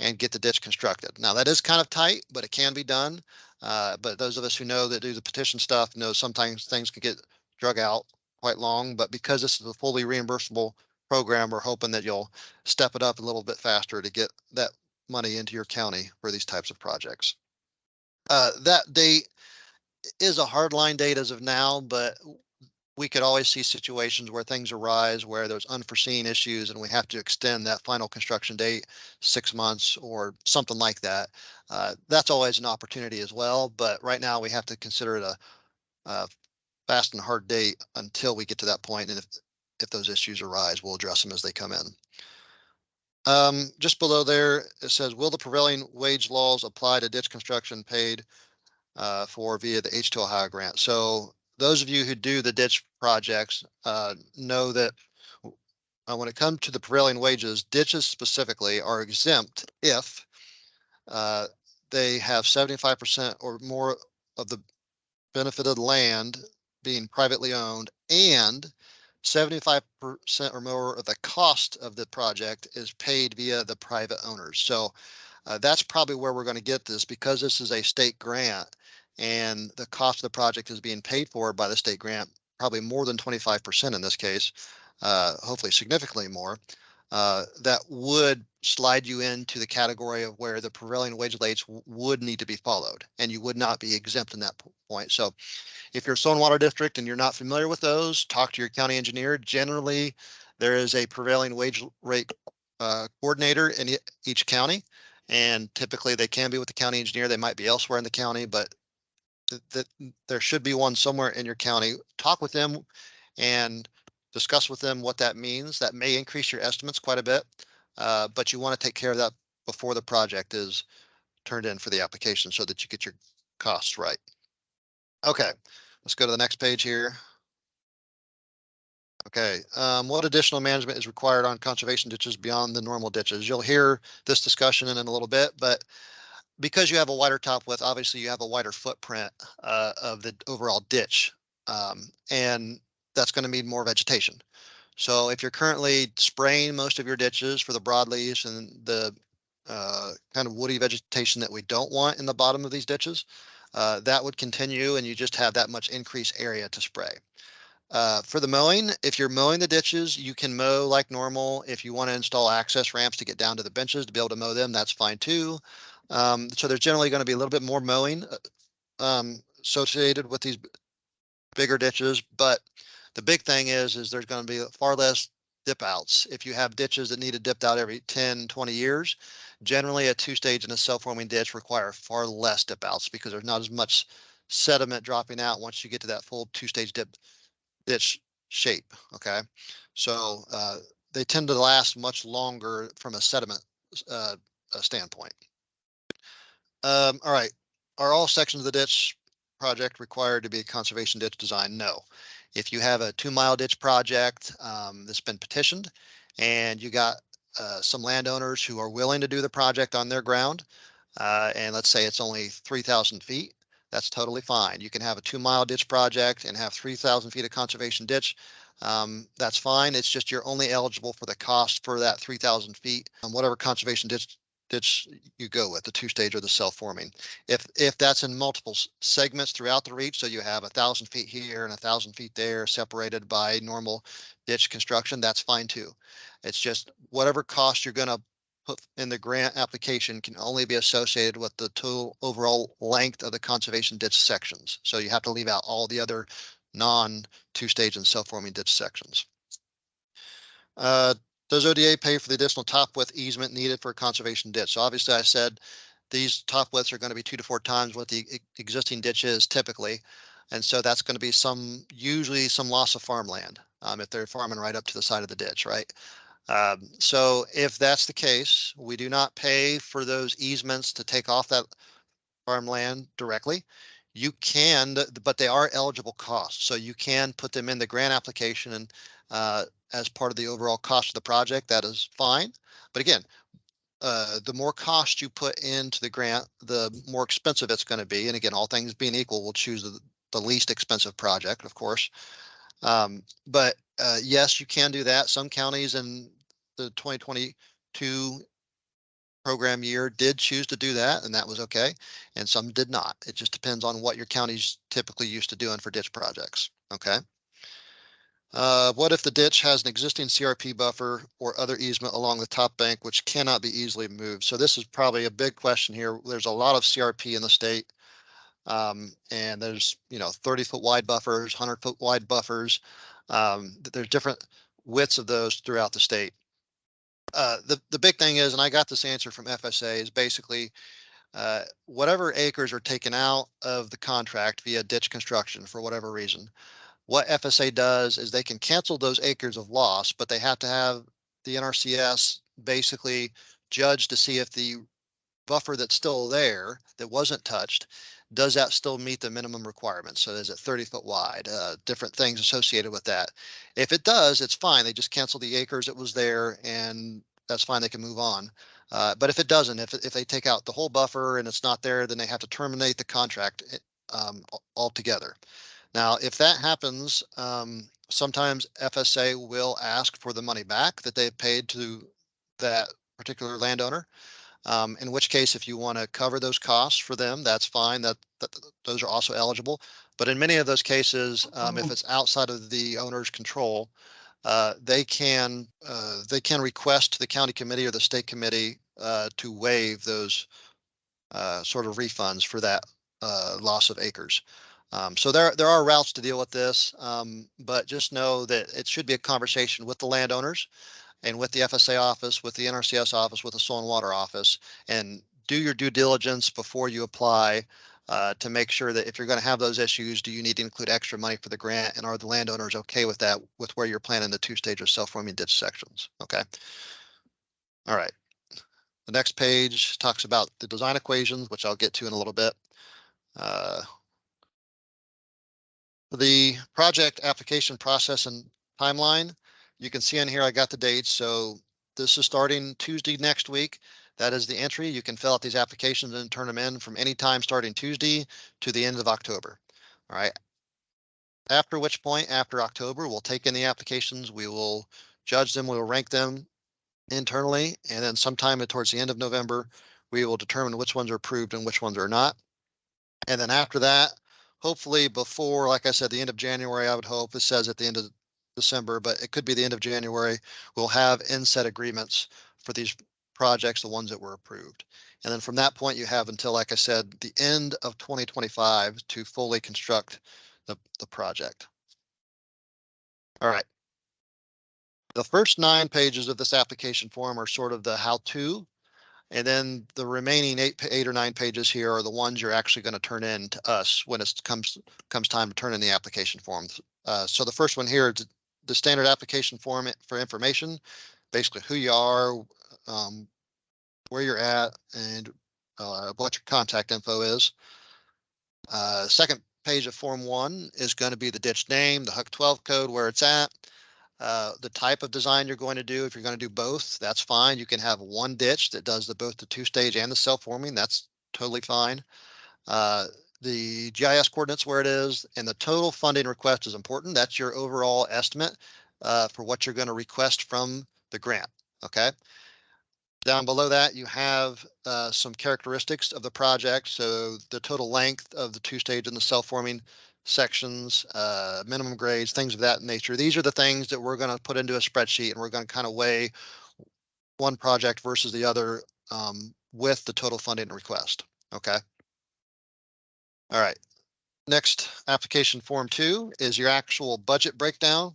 and get the ditch constructed. Now that is kind of tight, but it can be done. But those of us who know that do the petition stuff know sometimes things can get drug out quite long, but because this is a fully reimbursable program, we're hoping that you'll step it up a little bit faster to get that money into your county for these types of projects. That date is a hard line date as of now, but we could always see situations where things arise where there's unforeseen issues and we have to extend that final construction date 6 months or something like that. That's always an opportunity as well, but right now we have to consider it a fast and hard date until we get to that point. And if those issues arise, we'll address them as they come in. Just below there, it says, will the prevailing wage laws apply to ditch construction paid for via the H2Ohio grant? So those of you who do the ditch projects know that when it comes to the prevailing wages, ditches specifically are exempt if they have 75% or more of the benefited land being privately owned and 75% or more of the cost of the project is paid via the private owners. So that's probably where we're going to get this because this is a state grant and the cost of the project is being paid for by the state grant, probably more than 25% in this case, hopefully significantly more. That would slide you into the category of where the prevailing wage rates would need to be followed and you would not be exempt in that point. So if you're a soil and water district and you're not familiar with those, talk to your county engineer. Generally, there is a prevailing wage rate coordinator in each county, and typically they can be with the county engineer. They might be elsewhere in the county, but there should be one somewhere in your county. Talk with them and discuss with them what that means. That may increase your estimates quite a bit, but you want to take care of that before the project is turned in for the application so that you get your costs right. Okay, let's go to the next page here. Okay, what additional management is required on conservation ditches beyond the normal ditches? You'll hear this discussion in a little bit, but because you have a wider top width, obviously you have a wider footprint of the overall ditch, and that's going to mean more vegetation. So if you're currently spraying most of your ditches for the broadleaves and the kind of woody vegetation that we don't want in the bottom of these ditches, that would continue and you just have that much increased area to spray. For the mowing, if you're mowing the ditches, you can mow like normal. If you want to install access ramps to get down to the benches to be able to mow them, that's fine too. So there's generally going to be a little bit more mowing associated with these bigger ditches, but the big thing is there's going to be far less dip outs. If you have ditches that need a dipped out every 10, 20 years, generally a 2-stage and a self-forming ditch require far less dip outs because there's not as much sediment dropping out once you get to that full 2-stage ditch shape. Okay, so they tend to last much longer from a sediment standpoint. All right, are all sections of the ditch project required to be a conservation ditch design? No. If you have a 2-mile ditch project that's been petitioned and you got some landowners who are willing to do the project on their ground, and let's say it's only 3,000 feet, that's totally fine. You can have a 2-mile ditch project and have 3,000 feet of conservation ditch. That's fine. It's just you're only eligible for the cost for that 3,000 feet on whatever conservation ditch you go with, the 2-stage or the self-forming. If that's in multiple segments throughout the reach, so you have 1,000 feet here and 1,000 feet there separated by normal ditch construction, that's fine too. It's just whatever cost you're going to put in the grant application can only be associated with the total overall length of the conservation ditch sections. So you have to leave out all the other non-2-stage and self-forming ditch sections. Does ODA pay for the additional top width easement needed for a conservation ditch? So obviously I said these top widths are going to be 2 to 4 times what the existing ditch is typically. And so that's going to be usually some loss of farmland if they're farming right up to the side of the ditch, right? So if that's the case, we do not pay for those easements to take off that farmland directly. You can, but they are eligible costs, so you can put them in the grant application and as part of the overall cost of the project. That is fine. But again, the more cost you put into the grant, the more expensive it's going to be. And again, all things being equal, we'll choose the least expensive project, of course. But yes, you can do that. Some counties in the 2022 program year did choose to do that, and that was okay. And some did not. It just depends on what your county's typically used to doing for ditch projects. Okay. What if the ditch has an existing CRP buffer or other easement along the top bank, which cannot be easily moved? So this is probably a big question here. There's a lot of CRP in the state. And there's, 30-foot wide buffers, 100-foot wide buffers. There's different widths of those throughout the state. The big thing is, and I got this answer from FSA, is basically whatever acres are taken out of the contract via ditch construction for whatever reason, what FSA does is they can cancel those acres of loss, but they have to have the NRCS basically judge to see if the buffer that's still there that wasn't touched, does that still meet the minimum requirements? So is it 30-foot wide? Different things associated with that. If it does, it's fine. They just cancel the acres that was there, and that's fine. They can move on. But if it doesn't, if they take out the whole buffer and it's not there, then they have to terminate the contract altogether. Now, if that happens, sometimes FSA will ask for the money back that they've paid to that particular landowner. In which case, if you want to cover those costs for them, that's fine. That those are also eligible. But in many of those cases, if it's outside of the owner's control, they can request to the county committee or the state committee to waive those sort of refunds for that loss of acres. So there are routes to deal with this, but just know that it should be a conversation with the landowners and with the FSA office, with the NRCS office, with the Soil and Water office, and do your due diligence before you apply to make sure that if you're going to have those issues, do you need to include extra money for the grant, and are the landowners okay with that, with where you're planning the 2-stage of self-forming ditch sections? Okay. All right. The next page talks about the design equations, which I'll get to in a little bit. The project application process and timeline. You can see in here, I got the dates. So this is starting Tuesday next week. That is the entry. You can fill out these applications and turn them in from any time starting Tuesday to the end of October. All right. After which point, after October, we'll take in the applications. We will judge them. We will rank them internally. And then sometime towards the end of November, we will determine which ones are approved and which ones are not. And then after that, hopefully before, like I said, the end of January, I would hope. It says at the end of December, but it could be the end of January. We'll have inset agreements for these projects, the ones that were approved. And then from that point, you have until, like I said, the end of 2025 to fully construct the project. All right. The first 9 pages of this application form are sort of the how-to. And then the remaining 8 or 9 pages here are the ones you're actually going to turn in to us when it comes time to turn in the application forms. So the first one here is the standard application form for information, basically who you are, where you're at, and what your contact info is. Second page of Form 1 is going to be the ditch name, the HUC 12 code, where it's at. The type of design you're going to do. If you're going to do both, that's fine. You can have one ditch that does both the 2-stage and the self-forming. That's totally fine. The GIS coordinates where it is, and the total funding request is important. That's your overall estimate for what you're going to request from the grant. Okay. Down below that, you have some characteristics of the project. So the total length of the 2-stage and the self-forming sections, minimum grades, things of that nature. These are the things that we're going to put into a spreadsheet, and we're going to kind of weigh one project versus the other with the total funding request. Okay. All right. Next, application form 2 is your actual budget breakdown.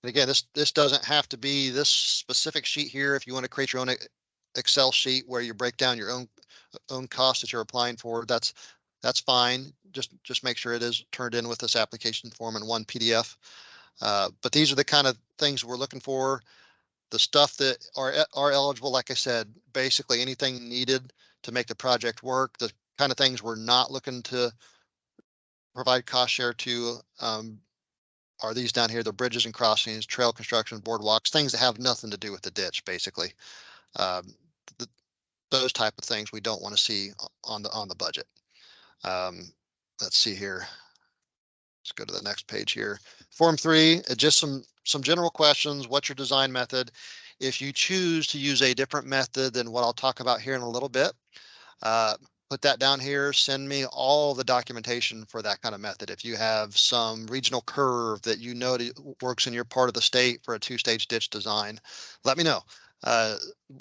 And again, this doesn't have to be this specific sheet here. If you want to create your own Excel sheet where you break down your own costs that you're applying for, that's fine. Just make sure it is turned in with this application form in one PDF. But these are the kind of things we're looking for. The stuff that are eligible, like I said, basically anything needed to make the project work, the kind of things we're not looking to provide cost share to, are these down here, the bridges and crossings, trail construction, boardwalks, things that have nothing to do with the ditch, basically. Those type of things we don't want to see on the budget. Let's see here. Let's go to the next page here. Form 3, just some general questions. What's your design method? If you choose to use a different method than what I'll talk about here in a little bit, put that down here. Send me all the documentation for that kind of method. If you have some regional curve that you know works in your part of the state for a 2-stage ditch design, let me know.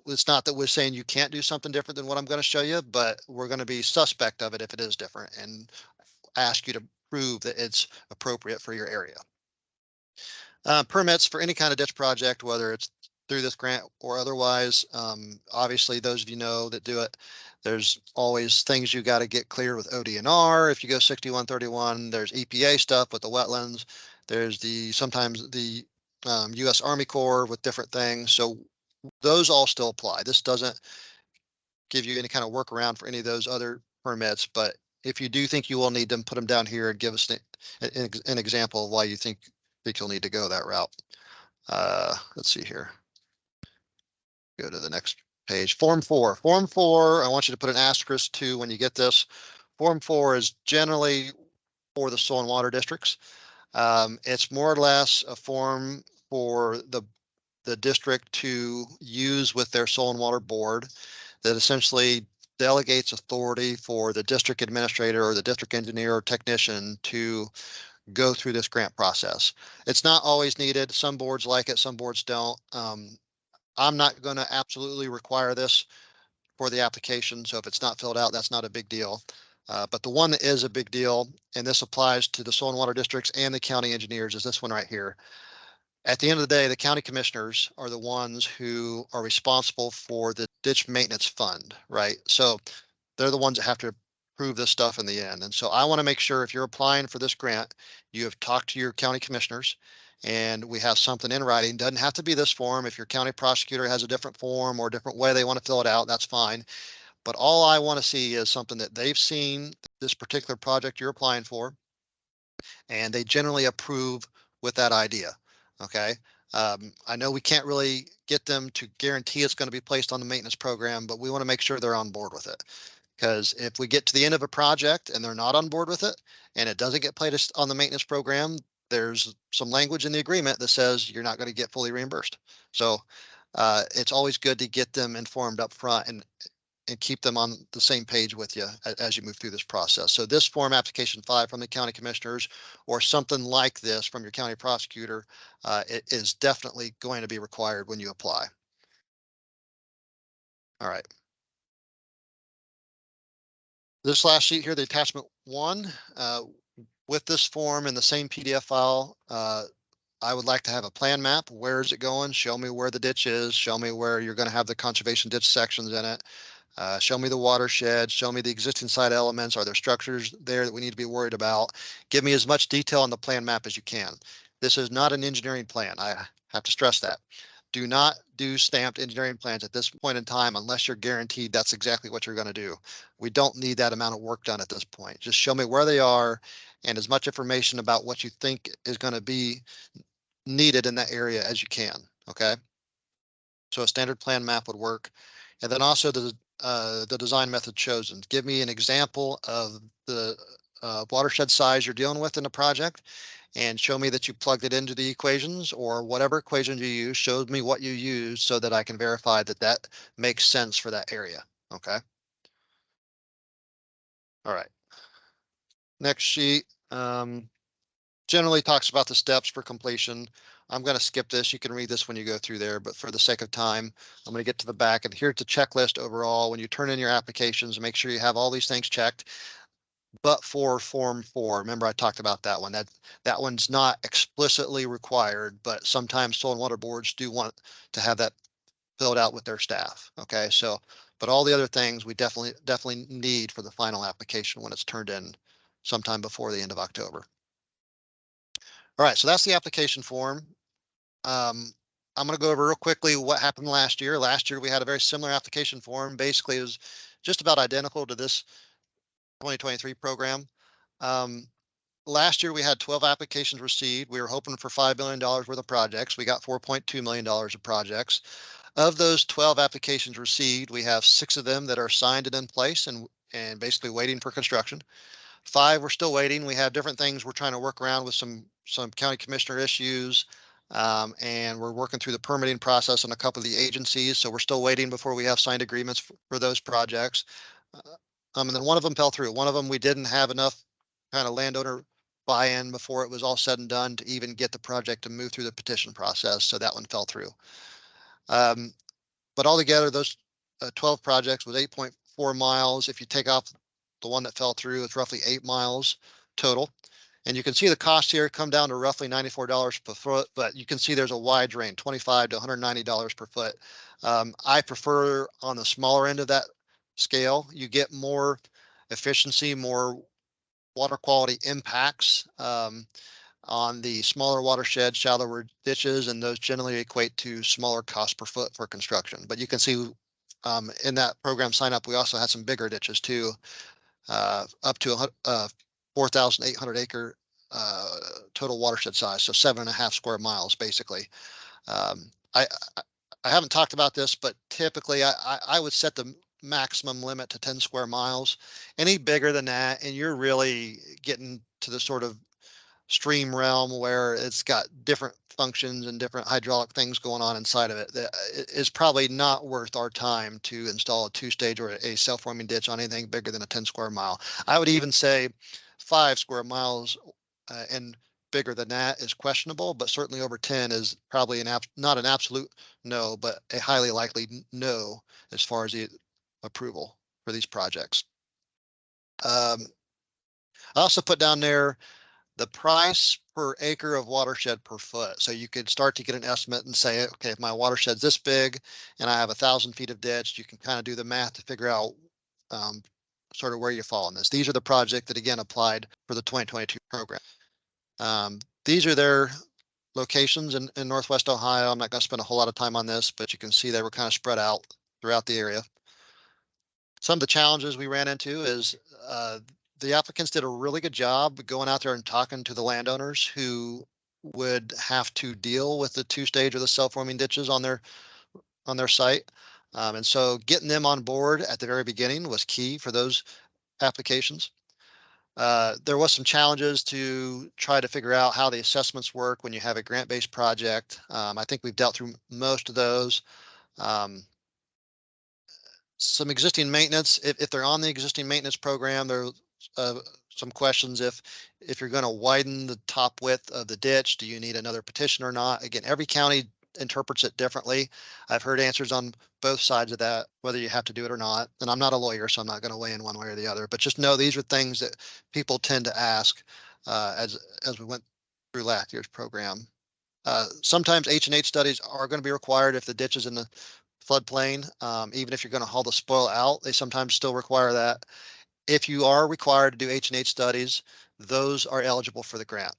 It's not that we're saying you can't do something different than what I'm going to show you, but we're going to be suspect of it if it is different and ask you to prove that it's appropriate for your area. Permits for any kind of ditch project, whether it's through this grant or otherwise. Obviously, those of you know that do it, there's always things you got to get cleared with ODNR. If you go 6131, there's EPA stuff with the wetlands. There's sometimes the U.S. Army Corps with different things. So those all still apply. This doesn't give you any kind of workaround for any of those other permits, but if you do think you will need them, put them down here and give us an example of why you think you'll need to go that route. Let's see here. Go to the next page. Form 4. Form 4, I want you to put an asterisk to when you get this. Form 4 is generally for the soil and water districts. It's more or less a form for the district to use with their soil and water board that essentially delegates authority for the district administrator or the district engineer or technician to go through this grant process. It's not always needed. Some boards like it, some boards don't. I'm not going to absolutely require this for the application. So if it's not filled out, that's not a big deal. But the one that is a big deal, and this applies to the soil and water districts and the county engineers, is this one right here. At the end of the day, the county commissioners are the ones who are responsible for the ditch maintenance fund, right? So they're the ones that have to approve this stuff in the end. And so I want to make sure if you're applying for this grant, you have talked to your county commissioners and we have something in writing. Doesn't have to be this form. If your county prosecutor has a different form or a different way they want to fill it out, that's fine. But all I want to see is something that they've seen this particular project you're applying for, and they generally approve with that idea. Okay. I know we can't really get them to guarantee it's going to be placed on the maintenance program, but we want to make sure they're on board with it. Because if we get to the end of a project and they're not on board with it and it doesn't get placed on the maintenance program, there's some language in the agreement that says you're not going to get fully reimbursed. So it's always good to get them informed up front and keep them on the same page with you as you move through this process. So this form, application 5 from the county commissioners, or something like this from your county prosecutor, it is definitely going to be required when you apply. All right. This last sheet here, the attachment 1, with this form in the same PDF file, I would like to have a plan map. Where is it going? Show me where the ditch is. Show me where you're going to have the conservation ditch sections in it. Show me the watershed. Show me the existing site elements. Are there structures there that we need to be worried about? Give me as much detail on the plan map as you can. This is not an engineering plan. I have to stress that. Do not do stamped engineering plans at this point in time unless you're guaranteed that's exactly what you're going to do. We don't need that amount of work done at this point. Just show me where they are and as much information about what you think is going to be needed in that area as you can. Okay. So a standard plan map would work. And then also the design method chosen. Give me an example of the watershed size you're dealing with in the project and show me that you plugged it into the equations or whatever equation you use. Show me what you use so that I can verify that that makes sense for that area. Okay. All right. Next sheet generally talks about the steps for completion. I'm going to skip this. You can read this when you go through there, but for the sake of time, I'm going to get to the back. And here's the checklist overall. When you turn in your applications, make sure you have all these things checked. But for Form 4, remember I talked about that one. That one's not explicitly required, but sometimes soil and water boards do want to have that filled out with their staff. Okay, so but all the other things we definitely need for the final application when it's turned in sometime before the end of October. All right, so that's the application form. I'm going to go over real quickly what happened last year. Last year, we had a very similar application form. Basically, it was just about identical to this 2023 program. Last year, we had 12 applications received. We were hoping for $5 million worth of projects. We got $4.2 million of projects. Of those 12 applications received, we have 6 of them that are signed and in place and basically waiting for construction. 5 we're still waiting. We have different things we're trying to work around with some county commissioner issues. And we're working through the permitting process on a couple of the agencies. So we're still waiting before we have signed agreements for those projects. And then one of them fell through. One of them, we didn't have enough kind of landowner buy-in before it was all said and done to even get the project to move through the petition process. So that one fell through. But altogether, those 12 projects was 8.4 miles. If you take off the one that fell through, it's roughly 8 miles total. And you can see the cost here come down to roughly $94 per foot, but you can see there's a wide range, $25 to $190 per foot. I prefer on the smaller end of that scale. You get more efficiency, more water quality impacts on the smaller watershed, shallower ditches, and those generally equate to smaller cost per foot for construction. But you can see in that program sign up, we also had some bigger ditches too, up to 4,800 acre total watershed size, so 7.5 square miles basically. I haven't talked about this, but typically I would set the maximum limit to 10 square miles. Any bigger than that, and you're really getting to the sort of stream realm where it's got different functions and different hydraulic things going on inside of it, that is probably not worth our time to install a 2-stage or a self-forming ditch on anything bigger than a 10 square mile. I would even say 5 square miles and bigger than that is questionable, but certainly over 10 is probably not an absolute no, but a highly likely no as far as the approval for these projects. I also put down there the price per acre of watershed per foot. So you could start to get an estimate and say, okay, if my watershed's this big and I have 1,000 feet of ditch, you can kind of do the math to figure out sort of where you fall in this. These are the projects that again applied for the 2022 program. These are their locations in Northwest Ohio. I'm not going to spend a whole lot of time on this, but you can see they were kind of spread out throughout the area. Some of the challenges we ran into is the applicants did a really good job going out there and talking to the landowners who would have to deal with the 2-stage or the self-forming ditches on their site. And so getting them on board at the very beginning was key for those applications. There was some challenges to try to figure out how the assessments work when you have a grant-based project. I think we've dealt through most of those. Some existing maintenance, if they're on the existing maintenance program, there's some questions if you're going to widen the top width of the ditch, do you need another petition or not? Again, every county interprets it differently. I've heard answers on both sides of that, whether you have to do it or not. And I'm not a lawyer, so I'm not going to weigh in one way or the other, but just know these are things that people tend to ask as we went through last year's program. Sometimes H&H studies are going to be required if the ditch is in the floodplain. Even if you're going to haul the spoil out, they sometimes still require that. If you are required to do H&H studies, those are eligible for the grant.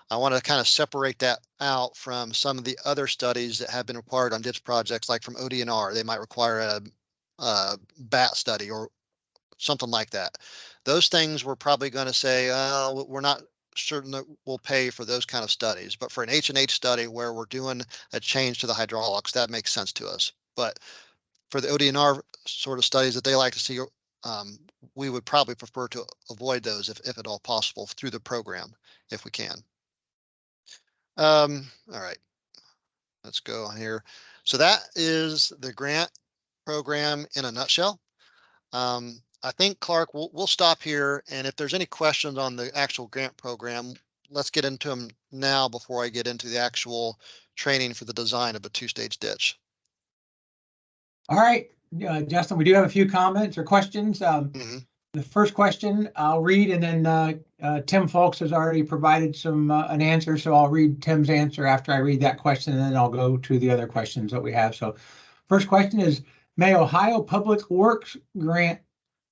I want to kind of separate that out from some of the other studies that have been required on ditch projects, like from ODNR. They might require a BAT study or something like that. Those things we're probably going to say, we're not certain that we'll pay for those kind of studies. But for an H&H study where we're doing a change to the hydraulics, that makes sense to us. But for the ODNR sort of studies that they like to see, we would probably prefer to avoid those if at all possible through the program, if we can. All right, let's go on here. So that is the grant program in a nutshell. I think, Clark, we'll stop here. And if there's any questions on the actual grant program, let's get into them now before I get into the actual training for the design of a 2-stage ditch. All right, Justin, we do have a few comments or questions. The first question I'll read, and then Tim Folks has already provided an answer, so I'll read Tim's answer after I read that question, and then I'll go to the other questions that we have. So first question is, may Ohio Public Works grant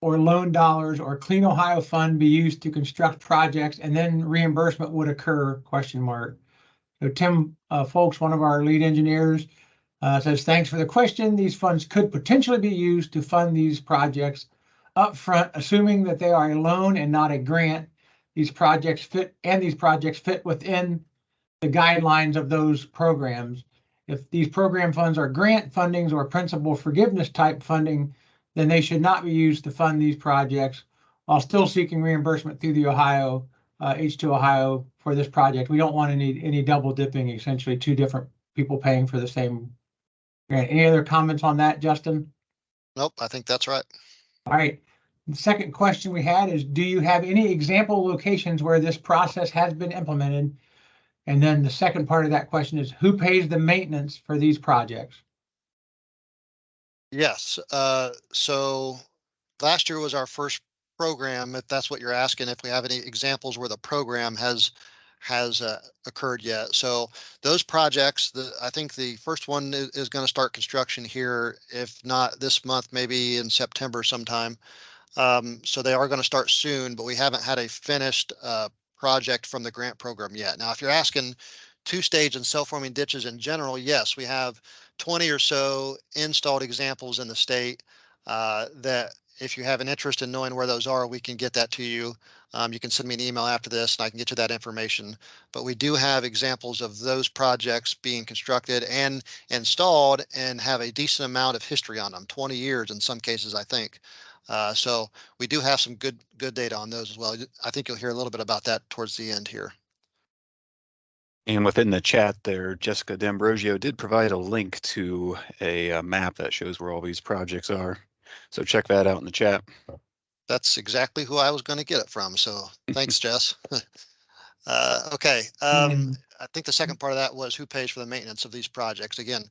or loan dollars or Clean Ohio Fund be used to construct projects and then reimbursement would occur, ? So Tim Folks, one of our lead engineers, says, thanks for the question. These funds could potentially be used to fund these projects upfront, assuming that they are a loan and not a grant. These projects fit within the guidelines of those programs. If these program funds are grant fundings or principal forgiveness type funding, then they should not be used to fund these projects while still seeking reimbursement through the H2Ohio for this project. We don't want any double dipping, essentially two different people paying for the same grant. Any other comments on that, Justin? Nope, I think that's right. All right. The second question we had is, do you have any example locations where this process has been implemented? And then the second part of that question is, who pays the maintenance for these projects? Yes, so last year was our first program, if that's what you're asking, if we have any examples where the program has occurred yet. So those projects, I think the first one is going to start construction here, if not this month, maybe in September sometime. So they are going to start soon, but we haven't had a finished project from the grant program yet. Now, if you're asking two-stage and self-forming ditches in general, yes, we have 20 or so installed examples in the state that if you have an interest in knowing where those are, we can get that to you. You can send me an email after this and I can get you that information. But we do have examples of those projects being constructed and installed and have a decent amount of history on them, 20 years in some cases, I think. So we do have some good data on those as well. I think you'll hear a little bit about that towards the end here. And within the chat there, Jessica D'Ambrosio did provide a link to a map that shows where all these projects are. So check that out in the chat. That's exactly who I was going to get it from. So thanks, Jess. Okay. I think the second part of that was who pays for the maintenance of these projects. Again,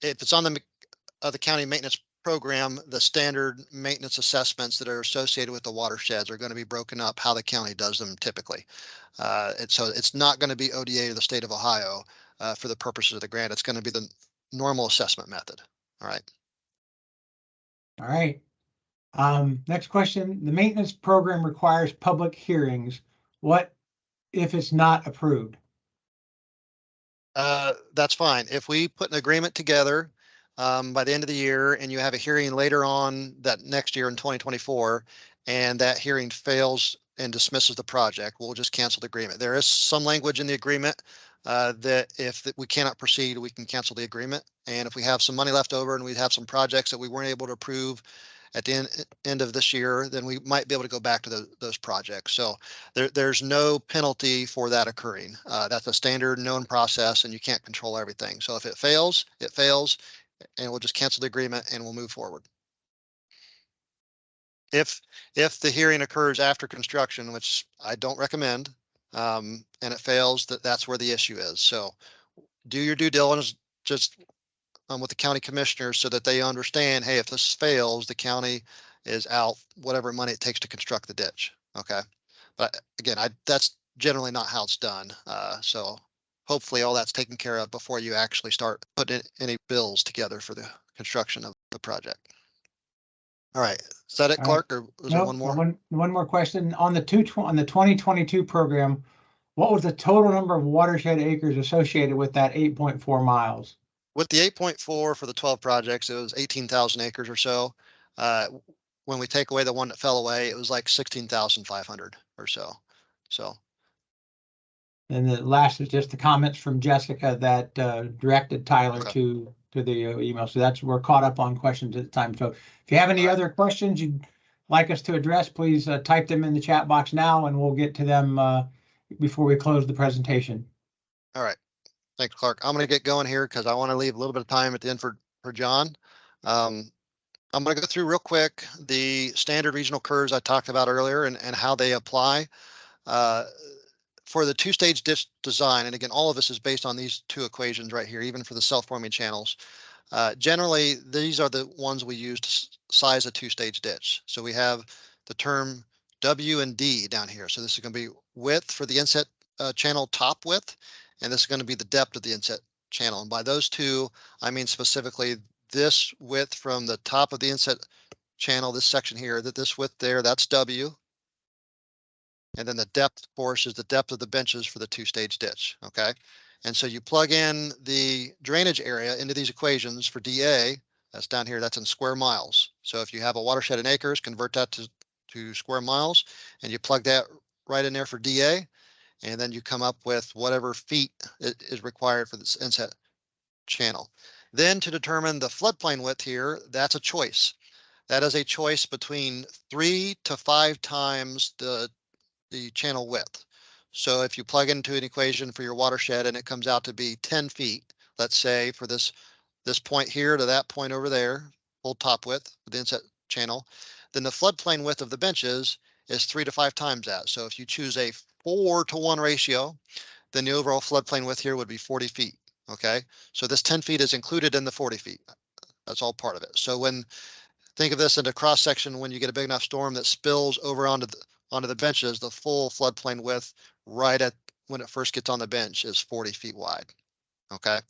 if it's on the county maintenance program, the standard maintenance assessments that are associated with the watersheds are going to be broken up how the county does them typically. And so it's not going to be ODA to the state of Ohio for the purposes of the grant. It's going to be the normal assessment method. All right. All right. Next question. The maintenance program requires public hearings. What if it's not approved? That's fine. If we put an agreement together by the end of the year and you have a hearing later on that next year in 2024, and that hearing fails and dismisses the project, we'll just cancel the agreement. There is some language in the agreement that if we cannot proceed, we can cancel the agreement. And if we have some money left over and we have some projects that we weren't able to approve at the end of this year, then we might be able to go back to those projects. So there's no penalty for that occurring. That's a standard known process and you can't control everything. So if it fails, and we'll just cancel the agreement and we'll move forward. If the hearing occurs after construction, which I don't recommend, and it fails, that's where the issue is. So do your due diligence just with the county commissioners so that they understand, hey, if this fails, the county is out whatever money it takes to construct the ditch. Okay. But again, that's generally not how it's done. So hopefully all that's taken care of before you actually start putting any bills together for the construction of the project. All right. Is that it, Clark, or was there one more? One more question. On the 2022 program, what was the total number of watershed acres associated with that 8.4 miles? With the 8.4 for the 12 projects, it was 18,000 acres or so. When we take away the one that fell away, it was like 16,500 or so. And the last is just the comments from Jessica that directed Tyler Okay. to the email. So we're caught up on questions at the time. So if you have any other questions you'd like us to address, please type them in the chat box now and we'll get to them before we close the presentation. All right. Thanks, Clark. I'm going to get going here because I want to leave a little bit of time at the end for John. I'm going to go through real quick the standard regional curves I talked about earlier and how they apply. For the two-stage ditch design, and again, all of this is based on these two equations right here, even for the self-forming channels. Generally, these are the ones we use to size a two-stage ditch. So we have the term W and D down here. So this is going to be width for the inset channel top width, and this is going to be the depth of the inset channel. And by those two, I mean specifically this width from the top of the inset channel, this section here, this width there, that's W. And then the depth, of course, is the depth of the benches for the two-stage ditch, okay? And so you plug in the drainage area into these equations for DA. That's down here, that's in square miles. So if you have a watershed in acres, convert that to square miles, and you plug that right in there for DA. And then you come up with whatever feet is required for this inset channel. Then to determine the floodplain width here, that's a choice. That is a choice between 3 to 5 times the channel width. So if you plug into an equation for your watershed and it comes out to be 10 feet, let's say for this point here to that point over there, full top width of the inset channel, then the floodplain width of the benches is 3 to 5 times that. So if you choose a 4-to-1 ratio, then the overall floodplain width here would be 40 feet. Okay, so this 10 feet is included in the 40 feet. That's all part of it. So think of this in a cross section, when you get a big enough storm that spills over onto the benches, the full floodplain width right at when it first gets on the bench is 40 feet wide. Okay,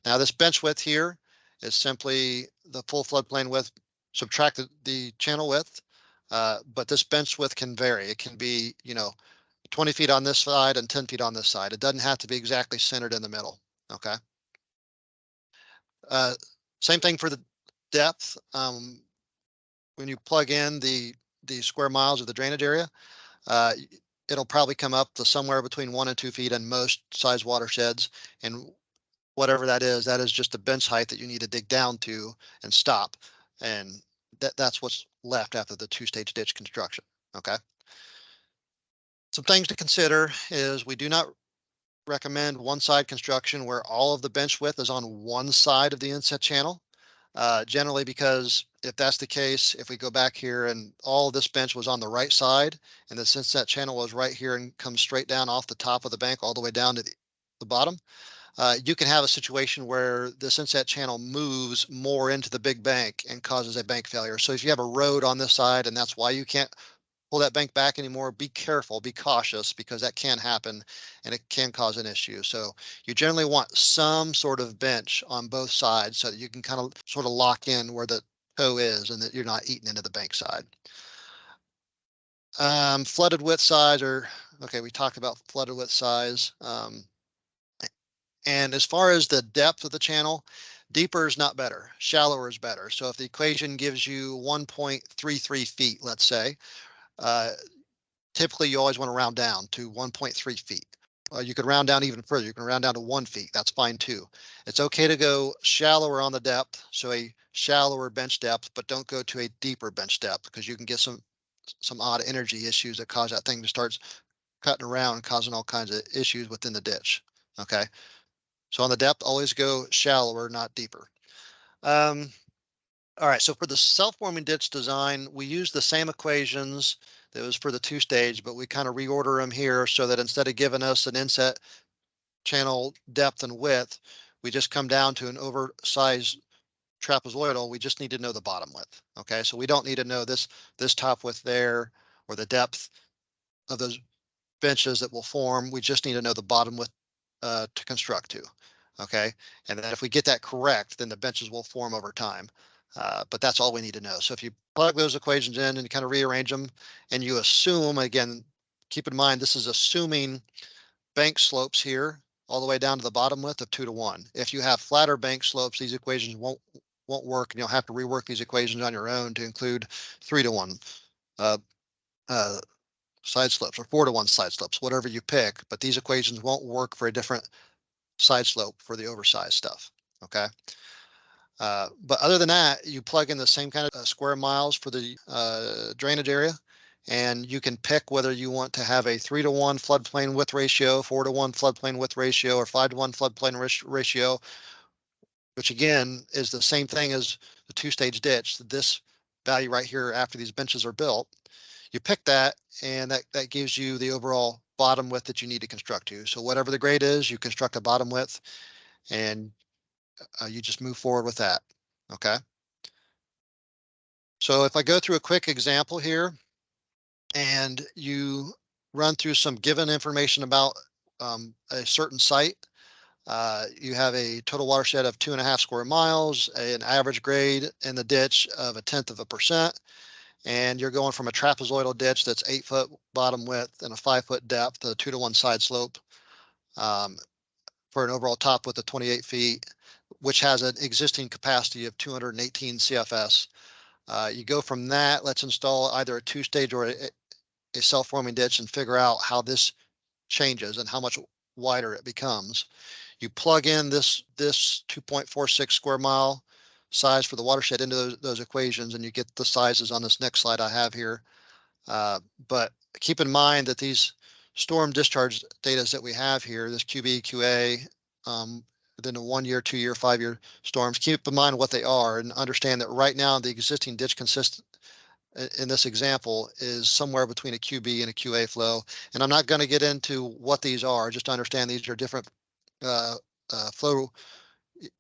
now this bench width here is simply the full floodplain width, subtract the channel width, but this bench width can vary. It can be, 20 feet on this side and 10 feet on this side. It doesn't have to be exactly centered in the middle. Okay. Same thing for the depth. When you plug in the square miles of the drainage area, it'll probably come up to somewhere between 1 and 2 feet in most size watersheds. And whatever that is just the bench height that you need to dig down to and stop. And that's what's left after the 2-stage ditch construction. Okay. Some things to consider is we do not recommend one side construction where all of the bench width is on one side of the inset channel. Generally, because if that's the case, if we go back here and all of this bench was on the right side and the inset channel was right here and comes straight down off the top of the bank all the way down to the bottom, you can have a situation where this inset channel moves more into the big bank and causes a bank failure. So if you have a road on this side and that's why you can't pull that bank back anymore, be careful, be cautious, because that can happen and it can cause an issue. So you generally want some sort of bench on both sides so that you can kind of sort of lock in where the toe is and that you're not eating into the bank side. Flooded width size, okay, we talked about flooded width size. And as far as the depth of the channel, deeper is not better, shallower is better. So if the equation gives you 1.33 feet, let's say, typically you always want to round down to 1.3 feet. You could round down even further. You can round down to 1 feet. That's fine too. It's okay to go shallower on the depth, so a shallower bench depth, but don't go to a deeper bench depth because you can get some odd energy issues that cause that thing to start cutting around, causing all kinds of issues within the ditch. Okay, so on the depth, always go shallower, not deeper. All right, so for the self-forming ditch design, we use the same equations that was for the 2-stage, but we kind of reorder them here so that instead of giving us an inset channel depth and width, we just come down to an oversized trapezoidal. We just need to know the bottom width. Okay, so we don't need to know this top width there or the depth of those benches that will form. We just need to know the bottom width to construct to. Okay, and then if we get that correct, then the benches will form over time. But that's all we need to know. So if you plug those equations in and you kind of rearrange them and you assume, again, keep in mind, this is assuming bank slopes here all the way down to the bottom width of 2-to-1. If you have flatter bank slopes, these equations won't work, and you'll have to rework these equations on your own to include 3-to-1 side slopes or 4-to-1 side slopes, whatever you pick. But these equations won't work for a different side slope for the oversized stuff. Okay. But other than that, you plug in the same kind of square miles for the drainage area, and you can pick whether you want to have a 3-to-1 floodplain width ratio, 4-to-1 floodplain width ratio, or 5-to-1 floodplain ratio, which again is the same thing as the 2-stage ditch. This value right here after these benches are built, you pick that, and that gives you the overall bottom width that you need to construct to. So whatever the grade is, you construct a bottom width, and you just move forward with that. Okay. So if I go through a quick example here and you run through some given information about a certain site, you have a total watershed of 2.5 square miles, an average grade in the ditch of 0.1%, and you're going from a trapezoidal ditch that's 8-foot bottom width and a 5-foot depth, a 2-to-1 side slope. for an overall top width of 28 feet, which has an existing capacity of 218 CFS. You go from that, let's install either a two-stage or a self-forming ditch and figure out how this changes and how much wider it becomes. You plug in this 2.46 square mile size for the watershed into those equations, and you get the sizes on this next slide I have here. But keep in mind that these storm discharge data that we have here, this QB, QA, then the 1 year, 2 year, 5 year storms, keep in mind what they are and understand that right now the existing ditch consists in this example is somewhere between a QB and a QA flow. And I'm not going to get into what these are, just to understand these are different flow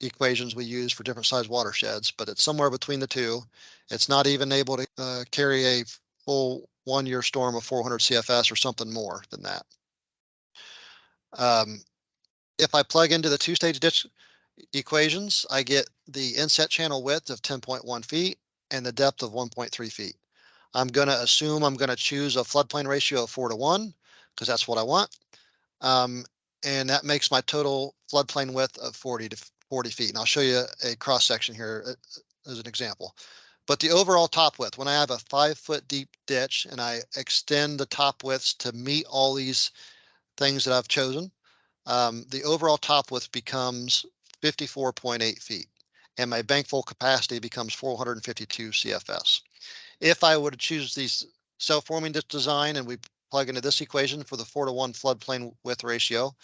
equations we use for different size watersheds, but it's somewhere between the two. It's not even able to carry a full 1 year storm of 400 CFS or something more than that. If I plug into the two-stage ditch equations, I get the inset channel width of 10.1 feet and the depth of 1.3 feet. I'm going to assume I'm going to choose a floodplain ratio of 4:1 because that's what I want. And that makes my total floodplain width of 40 feet. And I'll show you a cross section here as an example. But the overall top width, when I have a 5 foot deep ditch and I extend the top widths to meet all these things that I've chosen, the overall top width becomes 54.8 feet. And my bankful capacity becomes 452 CFS. If I were to choose these self-forming ditch design and we plug into this equation for the 4:1 floodplain width ratio,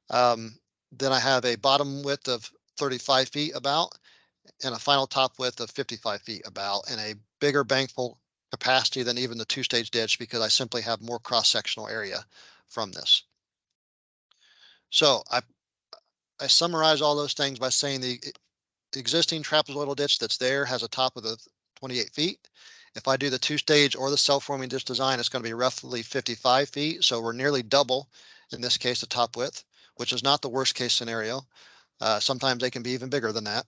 then I have a bottom width of 35 feet about and a final top width of 55 feet about, and a bigger bankful capacity than even the two-stage ditch because I simply have more cross-sectional area from this. So I summarize all those things by saying the existing trapezoidal ditch that's there has a top of 28 feet. If I do the two-stage or the self-forming ditch design, it's going to be roughly 55 feet. So we're nearly double, in this case, the top width, which is not the worst case scenario. Sometimes they can be even bigger than that.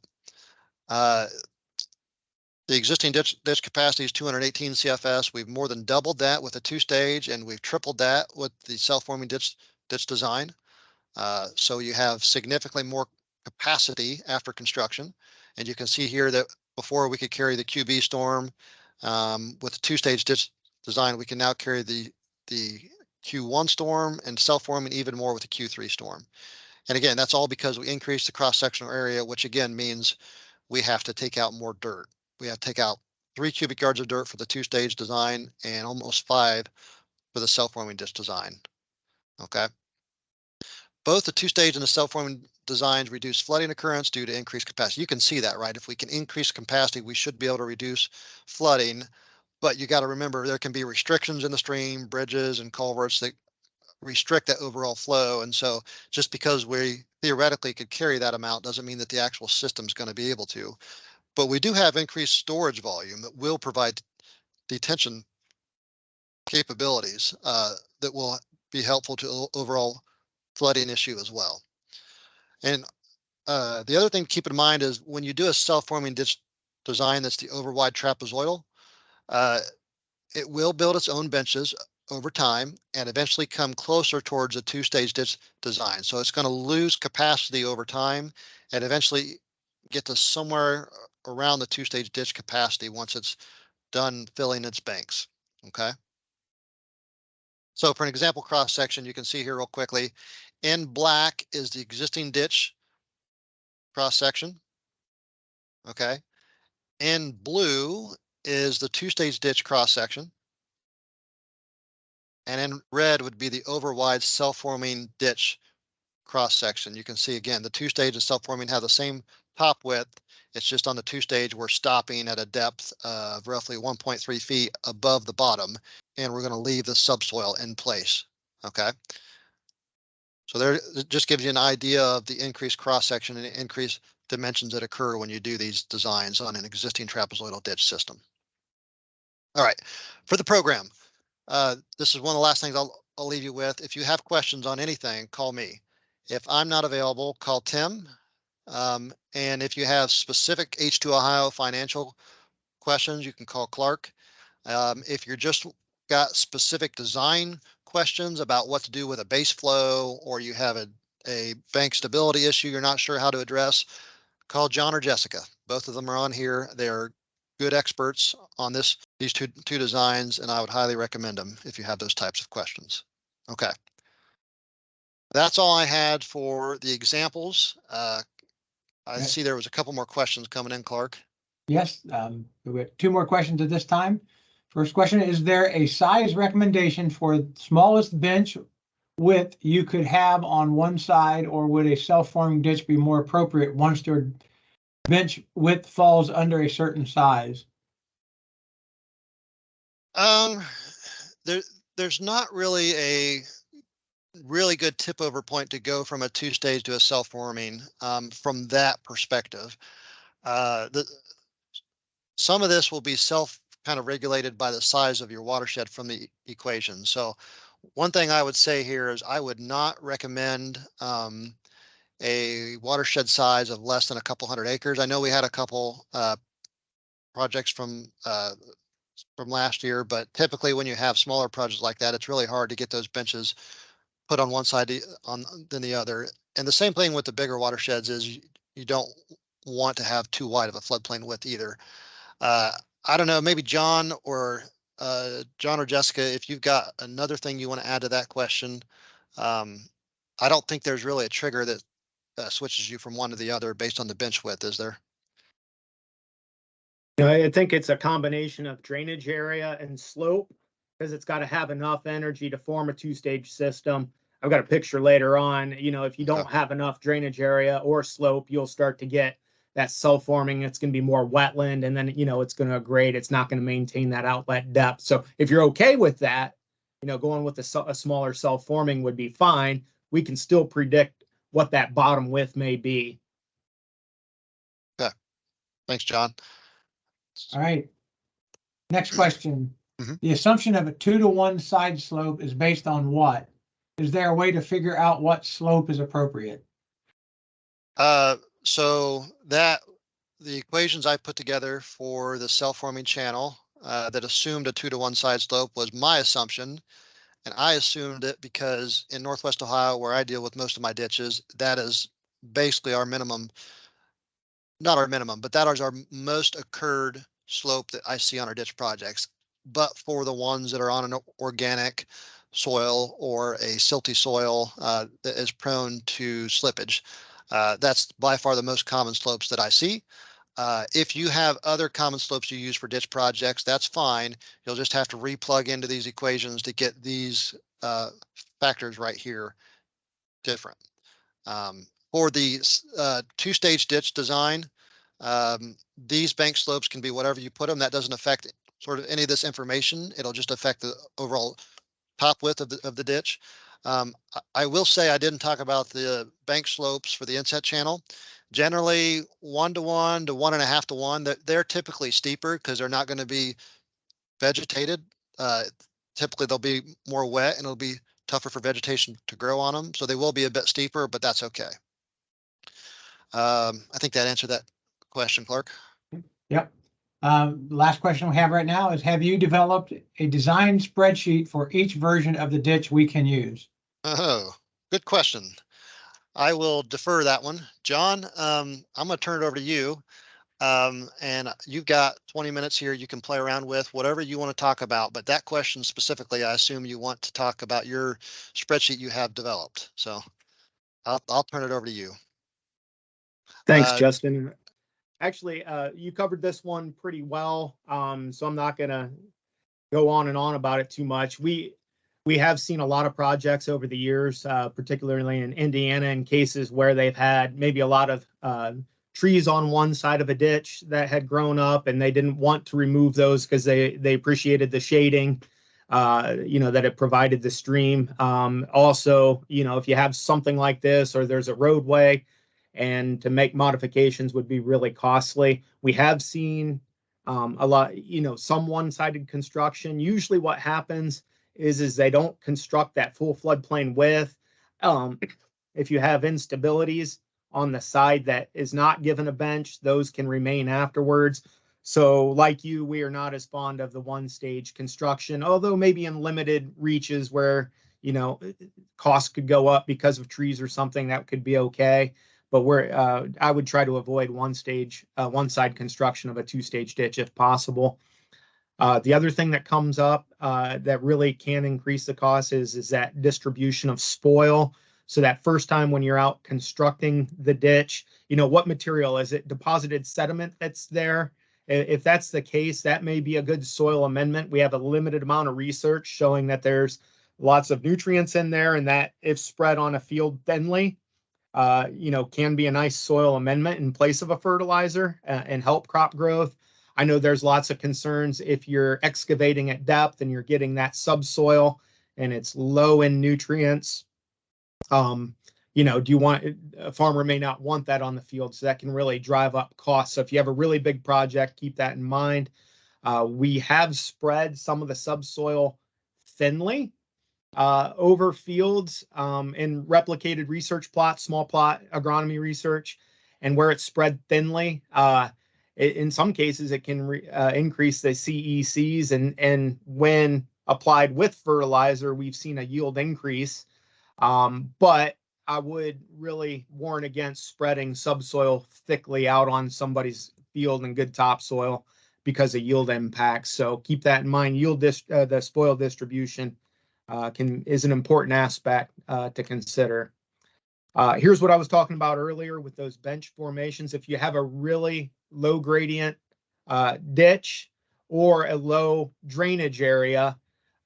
The existing ditch capacity is 218 CFS. We've more than doubled that with a two-stage, and we've tripled that with the self-forming ditch design. So you have significantly more capacity after construction. And you can see here that before we could carry the QB storm, with the two-stage ditch design, we can now carry the Q1 storm and self-forming even more with the Q3 storm. And again, that's all because we increased the cross-sectional area, which again means we have to take out more dirt. We have to take out 3 cubic yards of dirt for the two-stage design and almost 5 for the self-forming ditch design. Okay. Both the two-stage and the self-forming designs reduce flooding occurrence due to increased capacity. You can see that, right? If we can increase capacity, we should be able to reduce flooding. But you got to remember there can be restrictions in the stream, bridges and culverts that restrict that overall flow. And so just because we theoretically could carry that amount doesn't mean that the actual system's going to be able to. But we do have increased storage volume that will provide detention capabilities that will be helpful to overall flooding issue as well. And the other thing to keep in mind is when you do a self-forming ditch design that's the overwide trapezoidal, it will build its own benches over time and eventually come closer towards a two-stage ditch design. So it's going to lose capacity over time and eventually get to somewhere around the two-stage ditch capacity once it's done filling its banks. Okay. So for an example cross section, you can see here real quickly, in black is the existing ditch cross section. Okay. In blue is the two-stage ditch cross section. And in red would be the overwide self-forming ditch cross section. You can see again, the two-stage and self-forming have the same top width. It's just on the two-stage, we're stopping at a depth of roughly 1.3 feet above the bottom, and we're going to leave the subsoil in place. Okay. So there, it just gives you an idea of the increased cross section and increased dimensions that occur when you do these designs on an existing trapezoidal ditch system. All right, for the program, this is one of the last things I'll leave you with. If you have questions on anything, call me. If I'm not available, call Tim. And if you have specific H2Ohio financial questions, you can call Clark. If you're just got specific design questions about what to do with a base flow, or you have a a bank stability issue you're not sure how to address, call John or Jessica. Both of them are on here. They are good experts on these two designs, and I would highly recommend them if you have those types of questions. Okay. That's all I had for the examples. I see there was a couple more questions coming in, Clark. Yes, we have 2 more questions at this time. First question, is there a size recommendation for smallest bench width you could have on one side, or would a self-forming ditch be more appropriate once your bench width falls under a certain size? There's not really a really good tip over point to go from a 2-stage to a self-forming from that perspective. Some of this will be kind of regulated by the size of your watershed from the equation. So one thing I would say here is I would not recommend a watershed size of less than a couple hundred acres. I know we had a couple projects from last year, but typically when you have smaller projects like that, it's really hard to get those benches put on one side than the other. And the same thing with the bigger watersheds is you don't want to have too wide of a floodplain width either. I don't know, maybe John or Jessica, if you've got another thing you want to add to that question. I don't think there's really a trigger that switches you from one to the other based on the bench width, is there? I think it's a combination of drainage area and slope, because it's got to have enough energy to form a 2-stage system. I've got a picture later on. If you don't have enough drainage area or slope, you'll start to get that self-forming. It's going to be more wetland, and then, it's going to grade. It's not going to maintain that outlet depth. So if you're okay with that, going with a smaller self-forming would be fine. We can still predict what that bottom width may be. Okay. Thanks, John. All right. Next question. Mm-hmm. The assumption of a 2-to-1 side slope is based on what? Is there a way to figure out what slope is appropriate? So the equations I put together for the self-forming channel that assumed a 2-to-1 side slope was my assumption. And I assumed it because in Northwest Ohio, where I deal with most of my ditches, that is basically our minimum, not our minimum, but that is our most occurred slope that I see on our ditch projects. But for the ones that are on an organic soil or a silty soil that is prone to slippage, that's by far the most common slopes that I see. If you have other common slopes you use for ditch projects, that's fine. You'll just have to replug into these equations to get these factors right here different. For the 2-stage ditch design, these bank slopes can be whatever you put them. That doesn't affect sort of any of this information. It'll just affect the overall top width of the ditch. I will say I didn't talk about the bank slopes for the inset channel. Generally 1-to-1 to 1.5-to-1. They're typically steeper because they're not going to be vegetated. Typically they'll be more wet and it'll be tougher for vegetation to grow on them. So they will be a bit steeper, but that's okay. I think that answered that question, Clark. Yep. Last question we have right now is, have you developed a design spreadsheet for each version of the ditch we can use? Oh, good question. I will defer that one. John, I'm going to turn it over to you. And you've got 20 minutes here you can play around with whatever you want to talk about. But that question specifically, I assume you want to talk about your spreadsheet you have developed. So I'll turn it over to you. Thanks, Justin. Actually, you covered this one pretty well, so I'm not going to go on and on about it too much. We have seen a lot of projects over the years, particularly in Indiana, in cases where they've had maybe a lot of trees on one side of a ditch that had grown up, and they didn't want to remove those because they appreciated the shading, that it provided the stream. Also, if you have something like this or there's a roadway, and to make modifications would be really costly. We have seen a lot, some one-sided construction. Usually what happens is they don't construct that full floodplain width. If you have instabilities on the side that is not given a bench, those can remain afterwards. So like we are not as fond of the 1-stage construction, although maybe in limited reaches where costs could go up because of trees or something, that could be okay. But I would try to avoid one side construction of a 2-stage ditch if possible. The other thing that comes up that really can increase the cost is that distribution of spoil. So that first time when you're out constructing the ditch, what material is it? Deposited sediment that's there? If that's the case, that may be a good soil amendment. We have a limited amount of research showing that there's lots of nutrients in there, and that if spread on a field thinly, can be a nice soil amendment in place of a fertilizer and help crop growth. I know there's lots of concerns if you're excavating at depth and you're getting that subsoil and it's low in nutrients. A farmer may not want that on the field, so that can really drive up costs. So if you have a really big project, keep that in mind. We have spread some of the subsoil thinly over fields in replicated research plots, small plot agronomy research, and where it's spread thinly, in some cases it can increase the CECs, and when applied with fertilizer, we've seen a yield increase. But I would really warn against spreading subsoil thickly out on somebody's field in good topsoil because of yield impacts. So keep that in mind. The spoil distribution is an important aspect to consider. Here's what I was talking about earlier with those bench formations. If you have a really low gradient ditch or a low drainage area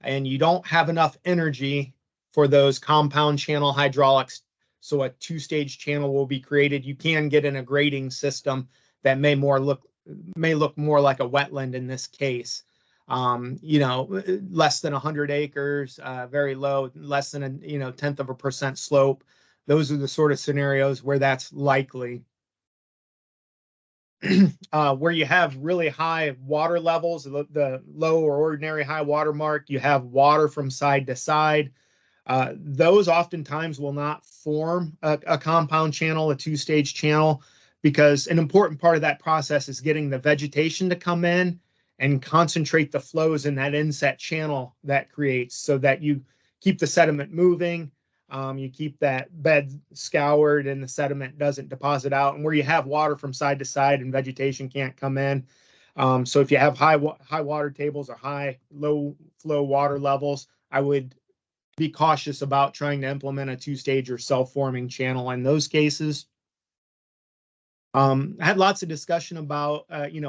and you don't have enough energy for those compound channel hydraulics, so a 2-stage channel will be created, you can get in a grading system that may look more like a wetland in this case. Less than 100 acres, very low, less than a 0.1% slope. Those are the sort of scenarios where that's likely. Where you have really high water levels, the low or ordinary high water mark, you have water from side to side. Those oftentimes will not form a compound channel, a 2-stage channel, because an important part of that process is getting the vegetation to come in and concentrate the flows in that inset channel that creates, so that you keep the sediment moving, you keep that bed scoured and the sediment doesn't deposit out, and where you have water from side to side and vegetation can't come in. So if you have high water tables or low flow water levels, I would be cautious about trying to implement a 2-stage or self-forming channel in those cases. I had lots of discussion about,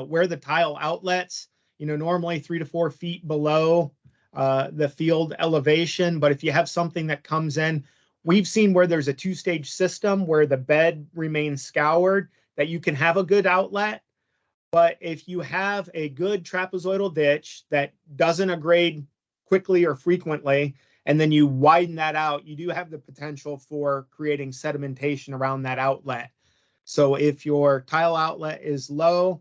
where the tile outlets, normally 3 to 4 feet below the field elevation. But if you have something that comes in, we've seen where there's a 2-stage system where the bed remains scoured, that you can have a good outlet. But if you have a good trapezoidal ditch that doesn't aggrade quickly or frequently, and then you widen that out, you do have the potential for creating sedimentation around that outlet. So if your tile outlet is low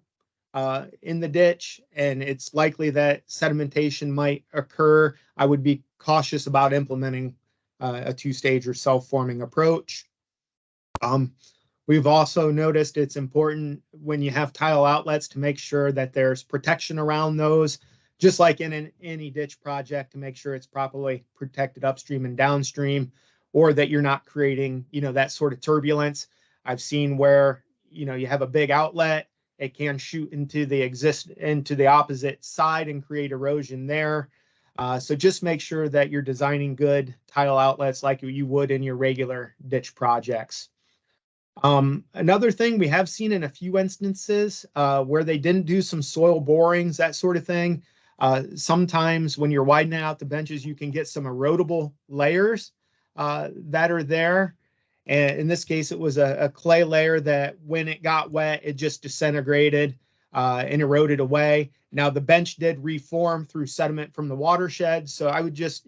in the ditch and it's likely that sedimentation might occur, I would be cautious about implementing a 2-stage or self-forming approach. We've also noticed it's important when you have tile outlets to make sure that there's protection around those, just like in any ditch project, to make sure it's properly protected upstream and downstream, or that you're not creating, that sort of turbulence. I've seen where, you have a big outlet, it can shoot into the opposite side and create erosion there. So just make sure that you're designing good tile outlets like you would in your regular ditch projects. Another thing we have seen in a few instances where they didn't do some soil borings, that sort of thing. Sometimes when you're widening out the benches, you can get some erodible layers that are there. And in this case, it was a clay layer that when it got wet, it just disintegrated and eroded away. Now, the bench did reform through sediment from the watershed. So I would just,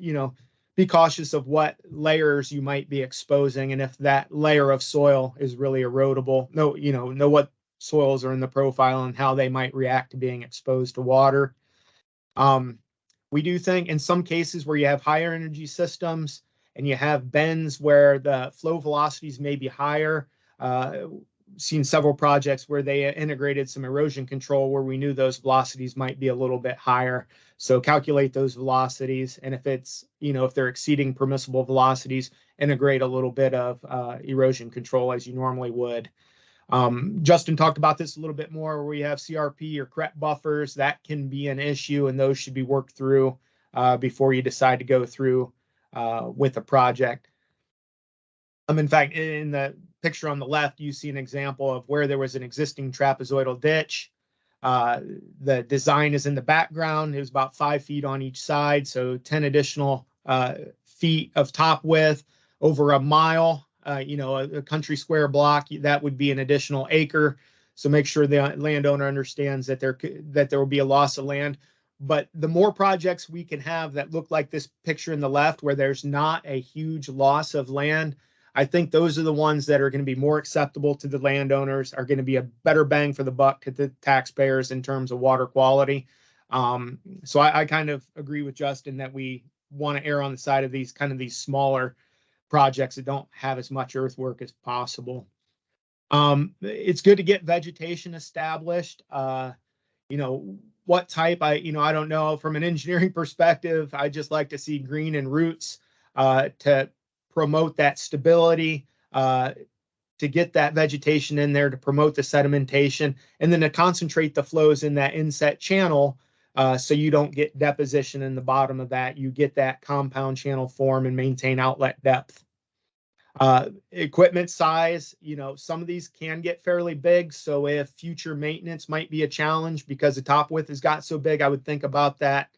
be cautious of what layers you might be exposing. And if that layer of soil is really erodible, know what soils are in the profile and how they might react to being exposed to water. We do think in some cases where you have higher energy systems and you have bends where the flow velocities may be higher, seen several projects where they integrated some erosion control where we knew those velocities might be a little bit higher. So calculate those velocities, and if it's, if they're exceeding permissible velocities, integrate a little bit of erosion control as you normally would. Justin talked about this a little bit more, where we have CRP or CREP buffers. That can be an issue, and those should be worked through before you decide to go through with a project. In fact, in the picture on the left, you see an example of where there was an existing trapezoidal ditch. The design is in the background. It was about 5 feet on each side, so 10 additional feet of top width over a mile. A country square block, that would be an additional acre. So make sure the landowner understands that there will be a loss of land. But the more projects we can have that look like this picture in the left, where there's not a huge loss of land, I think those are the ones that are going to be more acceptable to the landowners, are going to be a better bang for the buck to the taxpayers in terms of water quality. So I kind of agree with Justin that we want to err on the side of these smaller projects that don't have as much earthwork as possible. It's good to get vegetation established. What type, I don't know. From an engineering perspective, I just like to see green and roots to promote that stability, to get that vegetation in there to promote the sedimentation, and then to concentrate the flows in that inset channel so you don't get deposition in the bottom of that. You get that compound channel form and maintain outlet depth. Equipment size, some of these can get fairly big. So if future maintenance might be a challenge because the top width has got so big, I would think about that,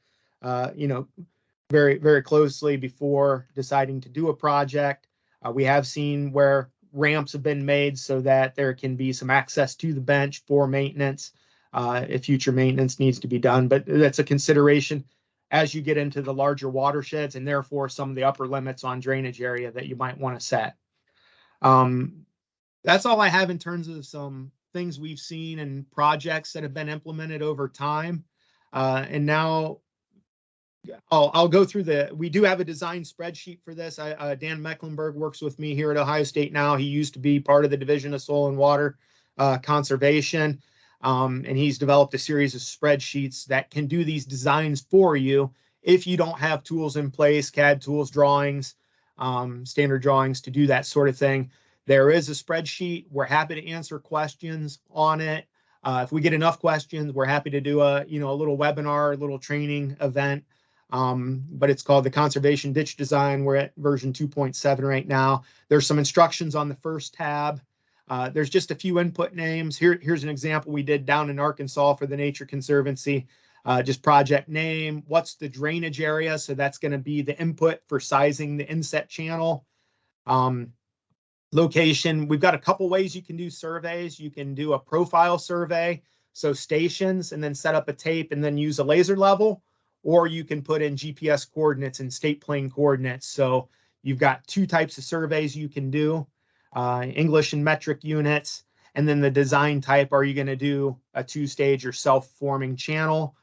very, very closely before deciding to do a project. We have seen where ramps have been made so that there can be some access to the bench for maintenance if future maintenance needs to be done. But that's a consideration as you get into the larger watersheds, and therefore some of the upper limits on drainage area that you might want to set. That's all I have in terms of some things we've seen and projects that have been implemented over time. And now I'll go through we do have a design spreadsheet for this. Dan Mecklenburg works with me here at Ohio State now. He used to be part of the Division of Soil and Water Conservation. And he's developed a series of spreadsheets that can do these designs for you if you don't have tools in place, CAD tools, drawings, standard drawings to do that sort of thing. There is a spreadsheet. We're happy to answer questions on it. If we get enough questions, we're happy to do a little webinar, a little training event. But it's called the Conservation Ditch Design. We're at version 2.7 right now. There's some instructions on the first tab. There's just a few input names. Here's an example we did down in Arkansas for the Nature Conservancy. Just project name, what's the drainage area? So that's going to be the input for sizing the inset channel. Location, we've got a couple ways you can do surveys. You can do a profile survey, so stations, and then set up a tape and then use a laser level, or you can put in GPS coordinates and state plane coordinates. So you've got two types of surveys you can do. English and metric units, and then the design type, are you going to do a two-stage or self-forming channel?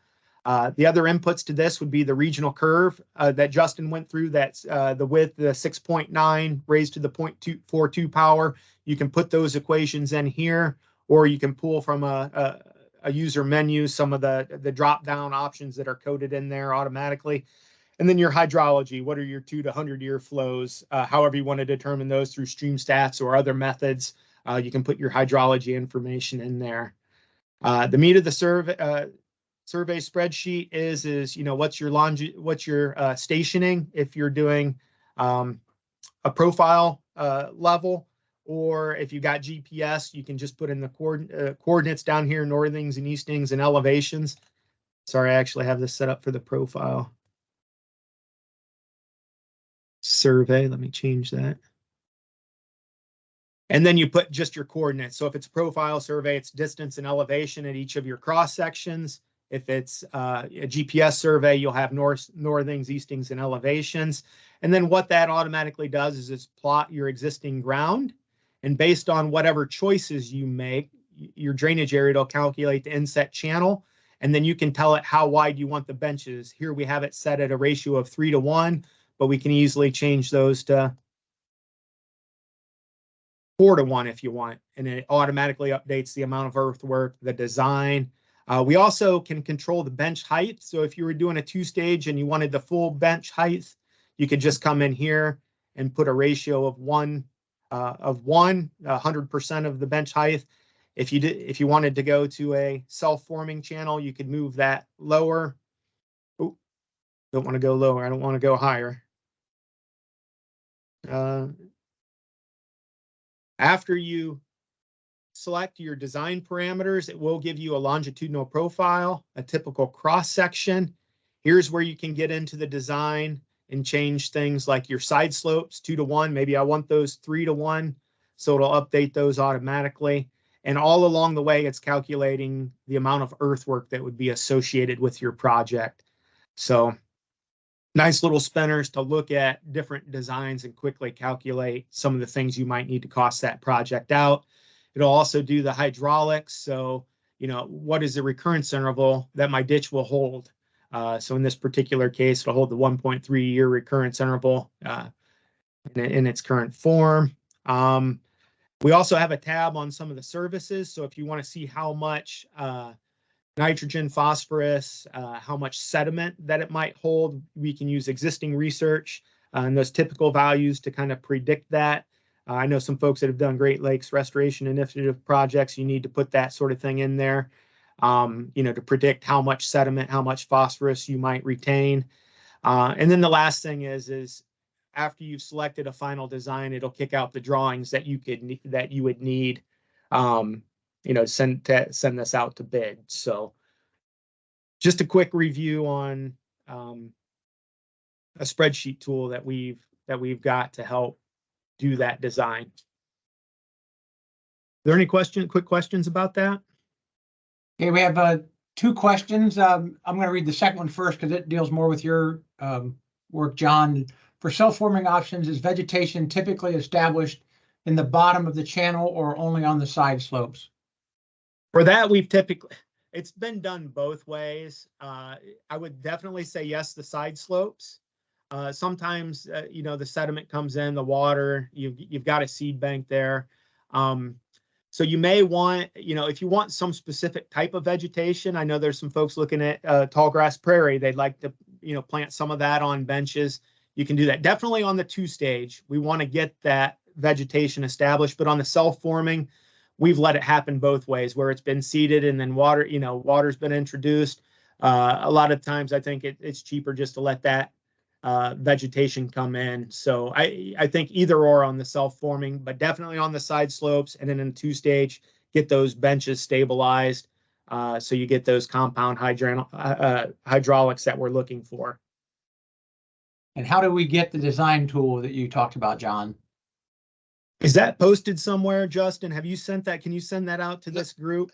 The other inputs to this would be the regional curve that Justin went through. That's the width, the 6.9 raised to the 0.242 power. You can put those equations in here, or you can pull from a user menu some of the drop-down options that are coded in there automatically. And then your hydrology, what are your 2 to 100-year flows? However you want to determine those through stream stats or other methods, you can put your hydrology information in there. The meat of the survey spreadsheet is what's your stationing if you're doing a profile level, or if you got GPS, you can just put in the coordinates down here, northings and eastings and elevations. Sorry, I actually have this set up for the profile survey. Let me change that. And then you put just your coordinates. So if it's a profile survey, it's distance and elevation at each of your cross sections. If it's a GPS survey, you'll have northings, eastings, and elevations. And then what that automatically does is it's plot your existing ground. And based on whatever choices you make, your drainage area will calculate the inset channel. And then you can tell it how wide you want the benches. Here we have it set at a ratio of 3 to 1, but we can easily change those to 4:1 if you want, and it automatically updates the amount of earthwork, the design. We also can control the bench height. So if you were doing a 2-stage and you wanted the full bench height, you could just come in here and put a ratio of 100% of the bench height. If you wanted to go to a self-forming channel, you could move that lower. Oh, don't want to go lower. I don't want to go higher. After you select your design parameters, it will give you a longitudinal profile, a typical cross section. Here's where you can get into the design and change things like your side slopes 2:1. Maybe I want those 3:1, so it'll update those automatically. And all along the way, it's calculating the amount of earthwork that would be associated with your project. So nice little spinners to look at different designs and quickly calculate some of the things you might need to cost that project out. It'll also do the hydraulics. So, what is the recurrence interval that my ditch will hold? So in this particular case, it'll hold the 1.3-year recurrence interval in its current form. We also have a tab on some of the services. So if you want to see how much nitrogen, phosphorus, how much sediment that it might hold, we can use existing research and those typical values to kind of predict that. I know some folks that have done Great Lakes Restoration Initiative projects, you need to put that sort of thing in there, to predict how much sediment, how much phosphorus you might retain. And then the last thing is after you've selected a final design, it'll kick out the drawings that you would need, send this out to bid. So just a quick review on a spreadsheet tool that we've got to help do that design. Are there any quick questions about that? Okay, we have 2 questions. I'm going to read the second one first because it deals more with your work, John. For self-forming options, is vegetation typically established in the bottom of the channel or only on the side slopes? For that, it's been done both ways. I would definitely say yes, the side slopes. Sometimes, the sediment comes in, the water, you've got a seed bank there. So you may want, if you want some specific type of vegetation, I know there's some folks looking at tall grass prairie. They'd like to, plant some of that on benches. You can do that. Definitely on the 2-stage. We want to get that vegetation established, but on the self-forming, we've let it happen both ways, where it's been seeded and then water's been introduced. A lot of times I think it's cheaper just to let that vegetation come in. So I think either or on the self-forming, but definitely on the side slopes, and then in the 2-stage, get those benches stabilized so you get those compound hydraulics that we're looking for. And how do we get the design tool that you talked about, John? Is that posted somewhere, Justin? Have you sent that? Can you send that out to this group?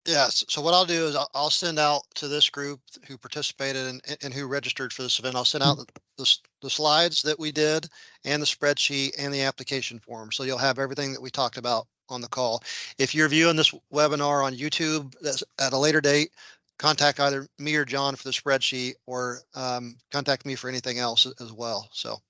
Yes. So what I'll do is I'll send out to this group who participated and who registered for this event. I'll send out the slides that we did and the spreadsheet and the application form. So you'll have everything that we talked about on the call. If you're viewing this webinar on YouTube at a later date, contact either me or John for the spreadsheet, or contact me for anything else as well. So.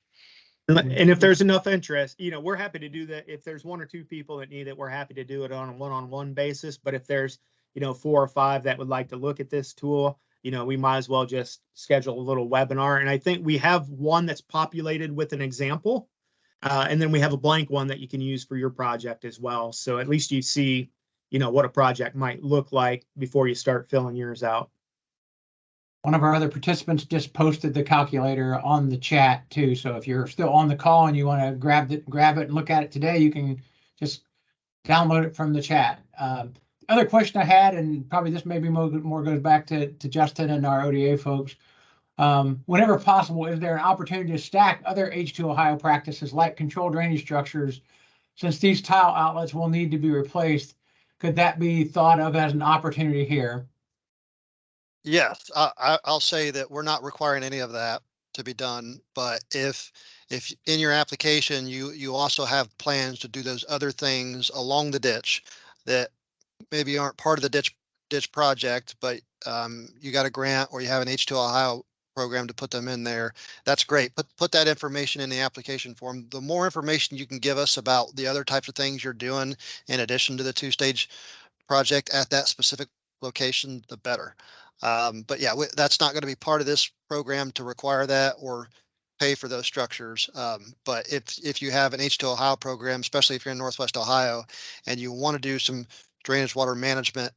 And if there's enough interest, we're happy to do that. If there's 1 or 2 people that need it, we're happy to do it on a one-on-one basis. But if there's 4 or 5 that would like to look at this tool, we might as well just schedule a little webinar. And I think we have one that's populated with an example, and then we have a blank one that you can use for your project as well. So at least you see, what a project might look like before you start filling yours out. One of our other participants just posted the calculator on the chat too. So if you're still on the call and you want to grab it and look at it today, you can just download it from the chat. Other question I had, and probably this maybe more goes back to Justin and our ODA folks. Whenever possible, is there an opportunity to stack other H2Ohio practices like controlled drainage structures? Since these tile outlets will need to be replaced, could that be thought of as an opportunity here? Yes, I'll say that we're not requiring any of that to be done, but if in your application you also have plans to do those other things along the ditch that maybe aren't part of the ditch project, but you got a grant or you have an H2Ohio program to put them in there. That's great. Put that information in the application form. The more information you can give us about the other types of things you're doing in addition to the two-stage project at that specific location, the better. But yeah, that's not going to be part of this program to require that or pay for those structures. But if you have an H2 Ohio program, especially if you're in Northwest Ohio and you want to do some drainage water management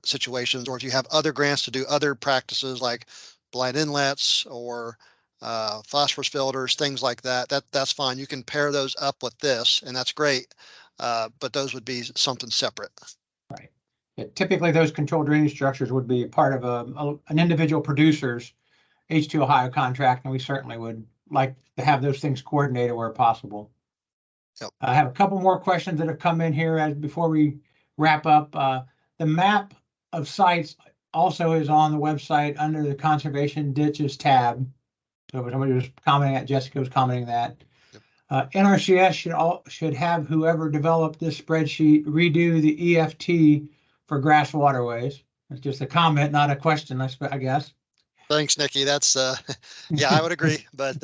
situations, or if you have other grants to do other practices like blind inlets or phosphorus filters, things like that, that's fine. You can pair those up with this, and that's great. But those would be something separate. Right. Yeah, typically, those controlled drainage structures would be part of an individual producer's H2 Ohio contract, and we certainly would like to have those things coordinated where possible. Yep. I have a couple more questions that have come in here before we wrap up. The map of sites also is on the website under the conservation ditches tab. So somebody was commenting that, Jessica was commenting that. Yep. NRCS should have whoever developed this spreadsheet redo the EFT for grass waterways. It's just a comment, not a question, I guess. Thanks, Nikki. That's yeah, I would agree, but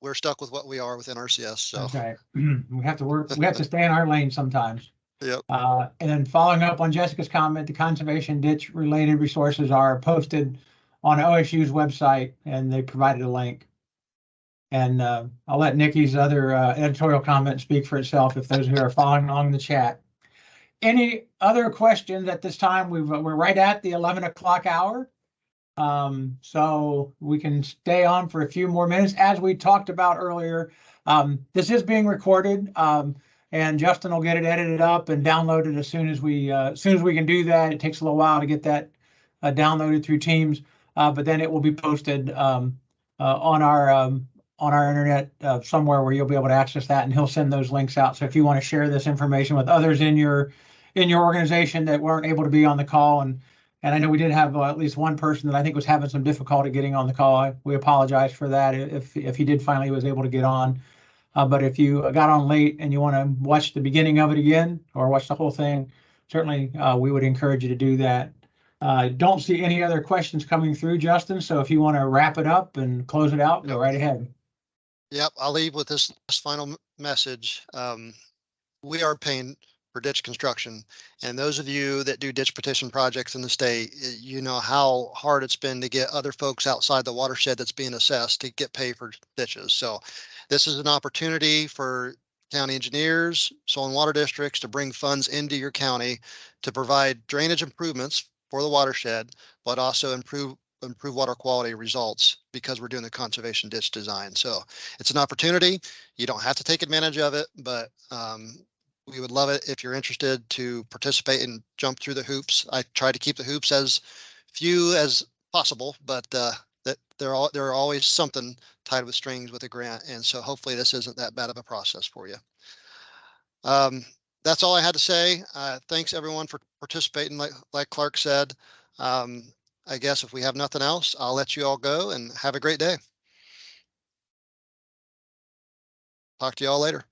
we're stuck with what we are with NRCS. So that's right. We have to work. We have to stay in our lane sometimes. Yep. And then following up on Jessica's comment, the conservation ditch related resources are posted on OSU's website, and they provided a link. And I'll let Nikki's other editorial comment speak for itself if those who are following along the chat. Any other questions at this time? We're right at the 11 o'clock hour. So we can stay on for a few more minutes. As we talked about earlier, this is being recorded, and Justin will get it edited up and downloaded as soon as we can do that. It takes a little while to get that downloaded through Teams, but then it will be posted on our internet somewhere where you'll be able to access that, and he'll send those links out. So if you want to share this information with others in your organization that weren't able to be on the call, and I know we did have at least one person that I think was having some difficulty getting on the call. We apologize for that if he did finally was able to get on. But if you got on late and you want to watch the beginning of it again or watch the whole thing, certainly we would encourage you to do that. Don't see any other questions coming through, Justin. So if you want to wrap it up and close it out, go right ahead. Yep, I'll leave with this final message. We are paying for ditch construction, and those of you that do ditch petition projects in the state, you know how hard it's been to get other folks outside the watershed that's being assessed to get paid for ditches. So this is an opportunity for county engineers, soil and water districts to bring funds into your county to provide drainage improvements for the watershed, but also improve water quality results because we're doing the conservation ditch design. So it's an opportunity. You don't have to take advantage of it, but we would love it if you're interested to participate and jump through the hoops. I try to keep the hoops as few as possible, but that there are always something tied with strings with a grant. And so hopefully this isn't that bad of a process for you. That's all I had to say. Thanks everyone for participating. Like Clark said, I guess if we have nothing else, I'll let you all go and have a great day. Talk to you all later.